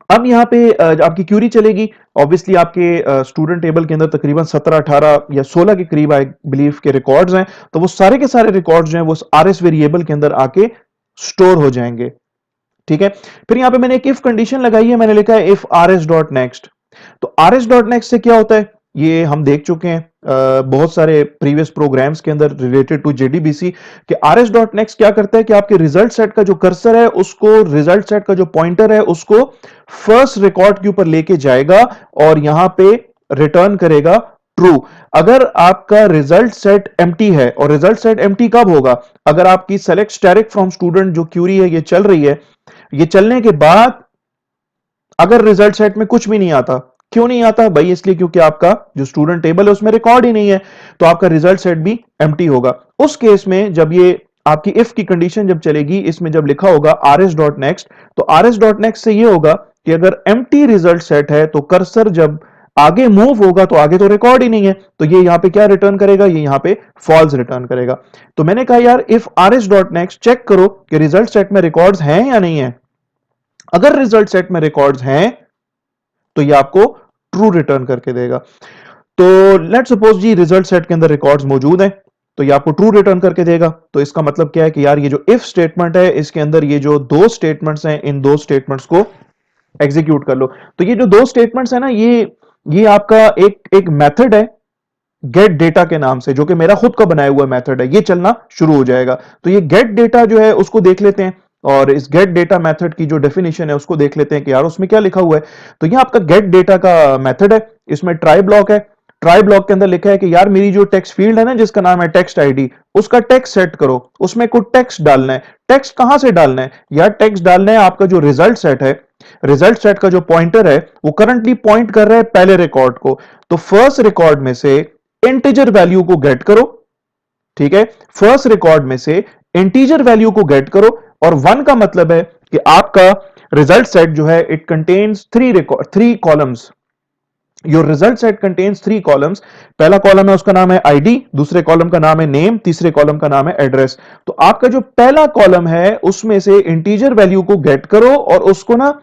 अब यहाँ पे आपकी क्यूरी चलेगी, ऑब्वियसली आपके स्टूडेंट टेबल के अंदर तकरीबन 17 18 या 16 के करीब आई बिलीव के रिकॉर्ड्स हैं, तो वो सारे के सारे रिकॉर्ड्स जो हैं वो RS वेरिएबल के अंदर आके स्टोर हो जाएंगे, ठीक है। फिर यहाँ पे मैंने एक इफ कंडीशन लगाई है, मैंने लिखा है इफ RS डॉट नेक्स्ट। तो RS डॉट नेक्स्ट से क्या होता है ये हम देख चुके हैं बहुत सारे प्रीवियस प्रोग्राम्स के अंदर रिलेटेड टू JDBC कि RS डॉट नेक्स्ट क्या करता है कि आपके रिजल्ट सेट का जो कर्सर है उसको, रिजल्ट सेट का जो पॉइंटर है उसको फर्स्ट रिकॉर्ड के ऊपर लेके जाएगा और यहां पे रिटर्न करेगा ट्रू। अगर आपका रिजल्ट सेट एम्प्टी है, और रिजल्ट सेट एम्प्टी कब होगा, अगर आपकी सेलेक्ट स्टैटिक फ्रॉम स्टूडेंट जो क्यूरी है ये चल रही है, ये चलने के बाद अगर रिजल्ट सेट में कुछ भी नहीं आता, क्यों नहीं आता भाई? इसलिए क्योंकि आपका जो स्टूडेंट टेबल है उसमें रिकॉर्ड ही नहीं है, तो आपका रिजल्ट सेट भी एम्प्टी होगा। उस केस में जब ये आपकी इफ की कंडीशन जब चलेगी, इसमें जब लिखा होगा rs डॉट नेक्स्ट, तो rs डॉट नेक्स्ट से ये होगा कि अगर एम्प्टी रिजल्ट सेट है तो कर्सर जब आगे मूव होगा तो आगे तो रिकॉर्ड ही नहीं है, तो ये यहां पे क्या रिटर्न करेगा? ये यहां पे फॉल्स रिटर्न करेगा। तो मैंने कहा यार if rs dot next check करो कि रिजल्ट सेट में रिकॉर्ड्स हैं या नहीं है। अगर रिजल्ट सेट में रिकॉर्ड्स हैं तो ये आपको ट्रू रिटर्न करके देगा। तो लेट सपोज जी रिजल्ट सेट के अंदर रिकॉर्ड्स मौजूद हैं, तो ये आपको ट्रू रिटर्न करके देगा। तो इसका मतलब क्या है कि यार ये जो इफ स्टेटमेंट है इसके अंदर ये जो दो स्टेटमेंट्स हैं, इन दो स्टेटमेंट्स को एग्जीक्यूट कर लो। तो ये जो दो स्टेटमेंट्स है ना, ये आपका एक एक मेथड है गेट डेटा के नाम से, जो कि मेरा खुद का बनाया हुआ मेथड है, ये चलना शुरू हो जाएगा। तो ये गेट डेटा जो है उसको देख लेते हैं, और इस गेट डेटा मेथड की जो डेफिनेशन है उसको देख लेते हैं कि यार उसमें क्या लिखा हुआ है। तो ये आपका गेट डेटा का मेथड है, इसमें ट्राई ब्लॉक है। ट्राई ब्लॉक के अंदर लिखा है कि यार मेरी जो टेक्स्ट फील्ड है ना जिसका नाम है टेक्स्ट आईडी, उसका टेक्स्ट सेट करो, उसमें कुछ टेक्स्ट डालना है। टेक्स्ट कहां से डालना है यार? टेक्स्ट डालना है आपका जो रिजल्ट सेट है, रिजल्ट सेट का जो पॉइंटर है वो करंटली पॉइंट कर रहा है पहले रिकॉर्ड को। तो फर्स्ट रिकॉर्ड में से इंटीजर वैल्यू को गेट करो, ठीक है? फर्स्ट रिकॉर्ड में से इंटीजर वैल्यू को गेट करो, और वन का मतलब है कि आपका रिजल्ट सेट जो है it contains three columns. Your result set contains three columns. पहला कॉलम है उसका नाम है आईडी, दूसरे कॉलम का नाम है नेम, तीसरे कॉलम का नाम है एड्रेस। तो आपका जो पहला कॉलम है उसमें से इंटीजर वैल्यू को गेट करो और उसको ना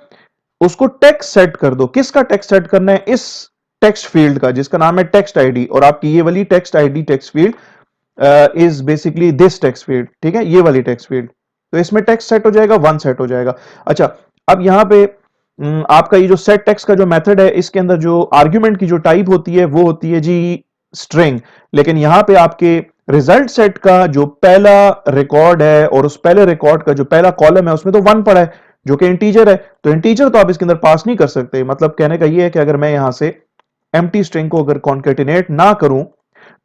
उसको टेक्स्ट सेट कर दो। किसका टेक्स्ट सेट करना है? इस टेक्स्ट फील्ड का जिसका नाम है टेक्स्ट आईडी, और आपकी ये वाली text ID text field is basically this text field, ठीक है? ये वाली टेक्स्ट फील्ड। तो इसमें टेक्स्ट सेट हो जाएगा, वन सेट हो जाएगा। अच्छा, अब यहां पे आपका ये जो सेट टेक्स्ट का जो मेथड है इसके अंदर जो आर्ग्यूमेंट की जो टाइप होती है वो होती है जी स्ट्रिंग। लेकिन यहां पे आपके रिजल्ट सेट का जो पहला रिकॉर्ड है और उस पहले रिकॉर्ड का जो पहला कॉलम है उसमें तो वन पड़ा है जो कि इंटीजर है, तो इंटीजर तो आप इसके अंदर पास नहीं कर सकते। मतलब कहने का ये है कि अगर मैं यहां से एम्प्टी स्ट्रिंग को अगर कॉन्केटिनेट ना करूं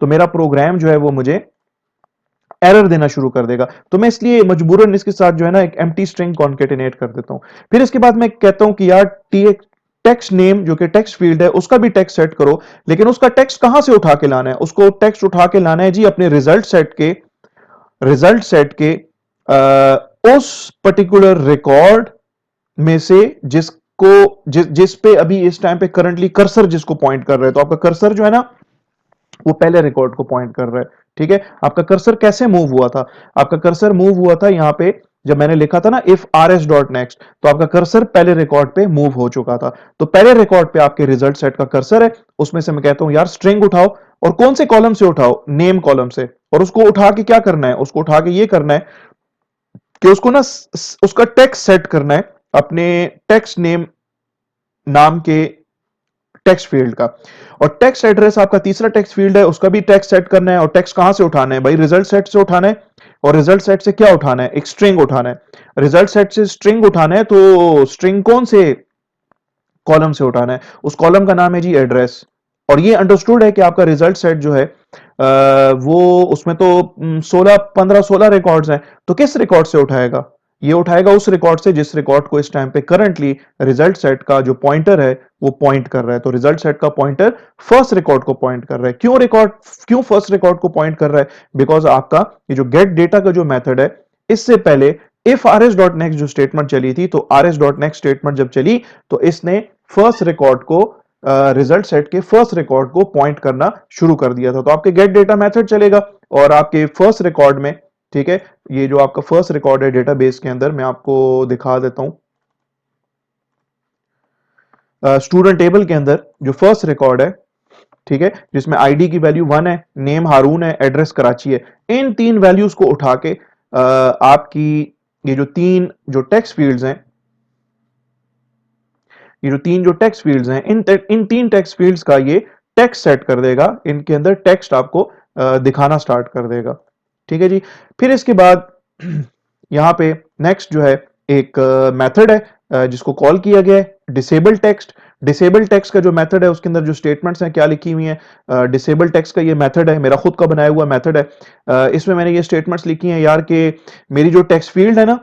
तो मेरा प्रोग्राम जो है वो मुझे एरर देना शुरू कर देगा। तो मैं इसलिए मजबूरन इसके साथ जो है ना एक एम्प्टी स्ट्रिंग कॉन्केटिनेट कर देता हूं। फिर इसके बाद मैं कहता हूं कि यार टेक्स्ट नेम जो कि टेक्स्ट फील्ड है उसका भी टेक्स्ट सेट करो, लेकिन उसका टेक्स्ट कहां से उठा के लाना है? उसको टेक्स्ट उठा के लाना है जी अपने रिजल्ट सेट के उस पर्टिकुलर रिकॉर्ड में से जिस पे अभी इस टाइम पे करंटली कर्सर जिसको पॉइंट कर रहे हैं। तो आपका कर्सर जो है ना वो पहले रिकॉर्ड को पॉइंट कर रहा है, ठीक है? आपका कर्सर कैसे मूव हुआ था? आपका कर्सर मूव हुआ था यहां पे जब मैंने लिखा था ना इफ rs डॉट नेक्स्ट, तो आपका कर्सर पहले रिकॉर्ड पे मूव हो चुका था। तो पहले रिकॉर्ड पे आपके रिजल्ट सेट का कर्सर है, उसमें से मैं कहता हूं यार स्ट्रिंग उठाओ, और कौन से कॉलम से उठाओ? नेम कॉलम से। और उसको उठा के क्या करना है? उसको उठा के ये करना है कि उसको ना उसका टेक्स्ट सेट करना है अपने टेक्स्ट नेम नाम के टेक्स्ट फील्ड का। और टेक्स्ट एड्रेस आपका तीसरा टेक्स्ट फील्ड है, उसका भी टेक्स्ट सेट करना है। और टेक्स्ट कहां से उठाना है भाई? रिजल्ट सेट से उठाना है। और रिजल्ट सेट से क्या उठाना है? एक स्ट्रिंग उठाना है। रिजल्ट सेट से स्ट्रिंग उठाना है, तो स्ट्रिंग कौन से कॉलम से उठाना है? उस कॉलम का नाम है जी एड्रेस। और ये अंडरस्टूड है कि आपका रिजल्ट सेट जो है वो उसमें तो 16 रिकॉर्ड्स हैं, तो किस रिकॉर्ड से उठाएगा? ये उठाएगा उस रिकॉर्ड से जिस रिकॉर्ड को इस टाइम पे करंटली रिजल्ट सेट का जो पॉइंटर है वो पॉइंट कर रहा है। तो रिजल्ट सेट का पॉइंटर फर्स्ट रिकॉर्ड को पॉइंट कर रहा है। क्यों फर्स्ट रिकॉर्ड को पॉइंट कर रहा है? बिकॉज आपका ये जो गेट डेटा का जो मेथड है इससे पहले इफ rs डॉट नेक्स्ट जो स्टेटमेंट चली थी, तो rs डॉट नेक्स्ट स्टेटमेंट जब चली तो इसने फर्स्ट रिकॉर्ड को रिजल्ट सेट के फर्स्ट रिकॉर्ड को पॉइंट करना शुरू कर दिया था। तो आपके गेट डेटा मेथड चलेगा और आपके फर्स्ट रिकॉर्ड में, ठीक है, ये जो आपका फर्स्ट रिकॉर्ड है डेटाबेस के अंदर, मैं आपको दिखा देता हूं। स्टूडेंट टेबल के अंदर जो फर्स्ट रिकॉर्ड है, ठीक है, जिसमें आईडी की वैल्यू 1 है, नेम हारून है, एड्रेस कराची है, इन तीन वैल्यूज को उठा के आपकी ये जो टेक्स्ट फील्ड्स हैं, ये जो टेक्स्ट फील्ड्स हैं, इन तीन टेक्स्ट फील्ड्स का ये टेक्स्ट सेट कर देगा, इनके अंदर टेक्स्ट आपको दिखाना स्टार्ट कर देगा, ठीक है जी। फिर इसके बाद यहां पे नेक्स्ट जो है एक मेथड है जिसको कॉल किया गया है डिसेबल टेक्स्ट। डिसेबल टेक्स्ट का जो मेथड है उसके अंदर जो स्टेटमेंट्स हैं क्या लिखी हुई हैं? डिसेबल टेक्स्ट का ये मेथड है, मेरा खुद का बनाया हुआ मेथड है। इसमें मैंने ये स्टेटमेंट्स लिखी हैं यार कि मेरी जो टेक्स्ट फील्ड है ना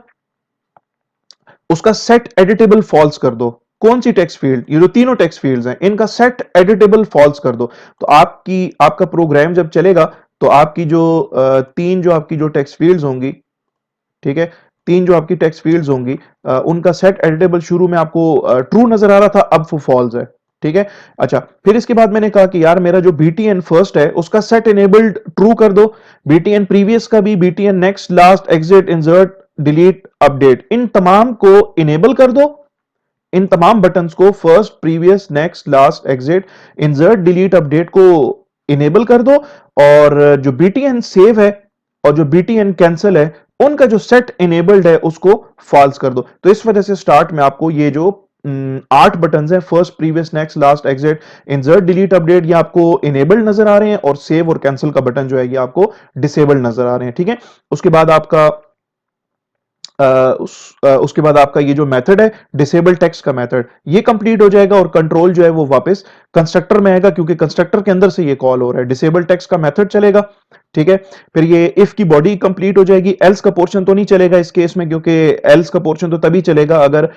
उसका सेट एडिटेबल फॉल्स कर दो। कौन सी टेक्स्ट फील्ड, ये जो तीनों टेक्स्ट फील्ड्स हैं इनका सेट एडिटेबल फॉल्स कर दो। तो आपका प्रोग्राम जब चलेगा तो आपकी जो तीन जो आपकी जो टेक्स्ट फील्ड्स होंगी, ठीक है, तीन जो आपकी टेक्स्ट फील्ड्स होंगी उनका सेट एडिटेबल शुरू में आपको ट्रू नजर आ रहा था, अब वो फॉल्स है, ठीक है। अच्छा, फिर इसके बाद मैंने कहा कि यार मेरा जो बीटीएन फर्स्ट है उसका सेट इनेबल्ड ट्रू कर दो, बीटीएन प्रीवियस का भी, BTN next last exit insert delete update, इन तमाम को इनेबल कर दो, इन तमाम बटन्स को first previous next last exit insert delete update को इनेबल कर दो, और जो बीटीएन सेव है और जो बीटीएन कैंसिल है उनका जो सेट इनेबल्ड है उसको फॉल्स कर दो। तो इस वजह से स्टार्ट में आपको ये जो 8 बटन है, first previous next last exit insert delete update, ये आपको इनेबल्ड नजर आ रहे हैं, और सेव और कैंसिल का बटन जो है ये आपको डिसेबल्ड नजर आ रहे हैं, ठीक है। उसके बाद आपका उसके बाद आपका ये जो मेथड है डिसेबल टेक्स्ट का मेथड, ये कंप्लीट हो जाएगा और कंट्रोल जो है वो वापस कंस्ट्रक्टर में आएगा, क्योंकि कंस्ट्रक्टर के अंदर से ये कॉल हो रहा है, डिसेबल टेक्स्ट का मेथड चलेगा, ठीक है। फिर ये इफ की बॉडी कंप्लीट हो जाएगी, एल्स का पोर्शन तो नहीं चलेगा इस केस में, क्योंकि एल्स का पोर्शन तो तभी चलेगा अगर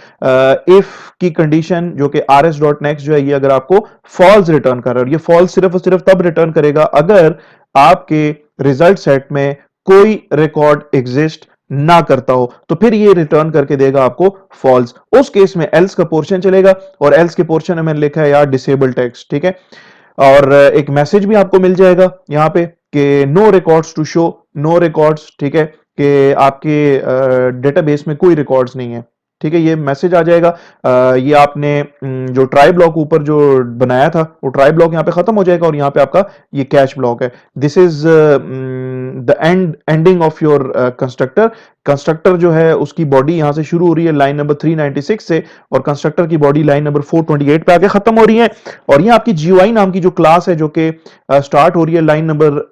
इफ की कंडीशन जो कि rs.next जो है ये अगर आपको फॉल्स रिटर्न कर रहा है, ये फॉल्स सिर्फ और सिर्फ तब रिटर्न करेगा अगर आपके रिजल्ट सेट में कोई रिकॉर्ड एग्जिस्ट ना करता हो, तो फिर ये रिटर्न करके देगा आपको फॉल्स। उस केस में एल्स का पोर्शन चलेगा, और एल्स के पोर्शन में मैंने लिखा है यार डिसेबल टेक्स्ट, ठीक है। और एक मैसेज भी आपको मिल जाएगा यहाँ पे कि no records to show, no records, ठीक है, कि आपके डेटाबेस में कोई रिकॉर्ड्स नहीं है, ठीक है, ये मैसेज आ जाएगा। ये आपने जो ट्राई ब्लॉक ऊपर जो बनाया था वो ट्राई ब्लॉक यहाँ पे खत्म हो जाएगा, और यहाँ पे आपका ये कैश ब्लॉक है। This is the ending of your constructor. Constructor जो है उसकी बॉडी यहां से शुरू हो रही है लाइन नंबर 396 से, और कंस्ट्रक्टर की बॉडी लाइन नंबर 428 पे आके खत्म हो रही है, और ये आपकी जीयूआई नाम की जो क्लास है जो कि स्टार्ट हो रही है लाइन नंबर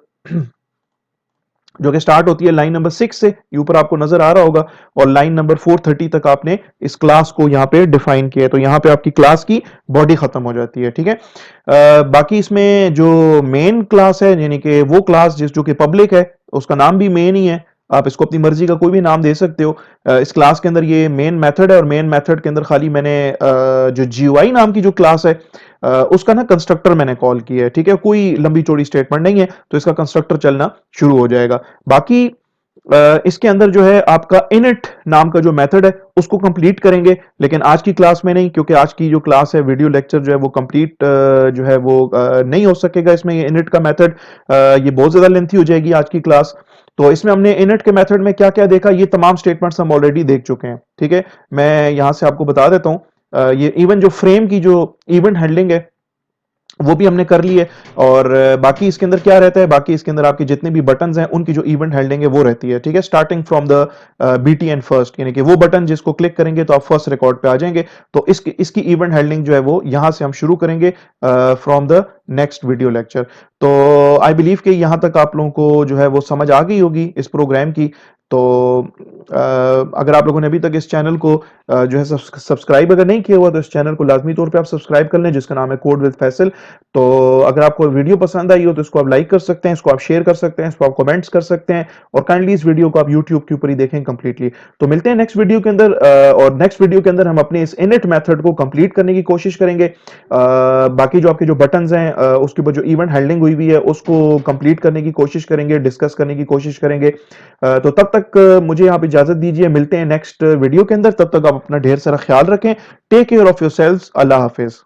जो कि स्टार्ट होती है लाइन नंबर 6 से, ये ऊपर आपको नजर आ रहा होगा, और लाइन नंबर 430 तक आपने इस क्लास को यहाँ पे डिफाइन किया है, तो यहाँ पे आपकी क्लास की बॉडी खत्म हो जाती है, ठीक है। बाकी इसमें जो मेन क्लास है, यानी कि वो क्लास जो कि पब्लिक है, उसका नाम भी मेन ही है, आप इसको अपनी मर्जी का कोई भी नाम दे सकते हो। इस क्लास के अंदर ये मेन मेथड है, और मेन मेथड के अंदर खाली मैंने जो जीयूआई नाम की जो क्लास है उसका ना कंस्ट्रक्टर मैंने कॉल किया है, ठीक है, कोई लंबी चौड़ी स्टेटमेंट नहीं है, तो इसका कंस्ट्रक्टर चलना शुरू हो जाएगा। बाकी इसके अंदर जो है आपका इनिट नाम का जो मेथड है उसको कंप्लीट करेंगे, लेकिन आज की क्लास में नहीं, क्योंकि आज की जो क्लास है वीडियो लेक्चर जो है वो कंप्लीट जो है वो नहीं हो सकेगा इसमें, ये इनिट का मेथड ये बहुत ज्यादा लेंथी हो जाएगी आज की क्लास। तो इसमें हमने इनिट के मेथड में क्या क्या देखा, ये तमाम स्टेटमेंट्स हम ऑलरेडी देख चुके हैं, ठीक है। मैं यहां से आपको बता देता हूं, ये इवन जो फ्रेम की जो इवेंट हैंडलिंग है वो भी हमने कर ली है, और बाकी इसके अंदर क्या रहता है, बाकी इसके अंदर आपके जितने भी बटन्स हैं उनकी जो इवेंट हैंडलिंग है वो रहती है, ठीक है, starting from the BTN first, यानी कि वो बटन जिसको क्लिक करेंगे तो आप फर्स्ट रिकॉर्ड पे आ जाएंगे, तो इसकी इवेंट हैंडलिंग जो है वो यहां से हम शुरू करेंगे from the next video lecture. तो आई बिलीव कि यहां तक आप लोगों को जो है वो समझ आ गई होगी इस प्रोग्राम की। तो अगर आप लोगों ने अभी तक इस चैनल को जो है सब्सक्राइब अगर नहीं किया हुआ तो इस चैनल को लाजमी तौर पे आप सब्सक्राइब कर लें, जिसका नाम है कोड विद फैसल। तो अगर आपको वीडियो पसंद आई हो तो इसको आप लाइक कर सकते हैं, इसको आप शेयर कर सकते हैं, इसको आप कमेंट्स कर सकते हैं, और काइंडली इस वीडियो को आप यूट्यूब के ऊपर ही देखें कंप्लीटली। तो मिलते हैं नेक्स्ट वीडियो के अंदर, और नेक्स्ट वीडियो के अंदर हम अपने इस इनिट मेथड को कंप्लीट करने की कोशिश करेंगे। बाकी जो आपके जो बटन्स हैं उसके ऊपर जो इवेंट हैंडलिंग हुई हुई है उसको कंप्लीट करने की कोशिश करेंगे, डिस्कस करने की कोशिश करेंगे। तो तब तक मुझे आप इजाजत दीजिए, मिलते हैं नेक्स्ट वीडियो के अंदर, तब तक आप अपना ढेर सारा ख्याल रखें। टेक केयर ऑफ योरसेल्व्स, अल्लाह हाफिज।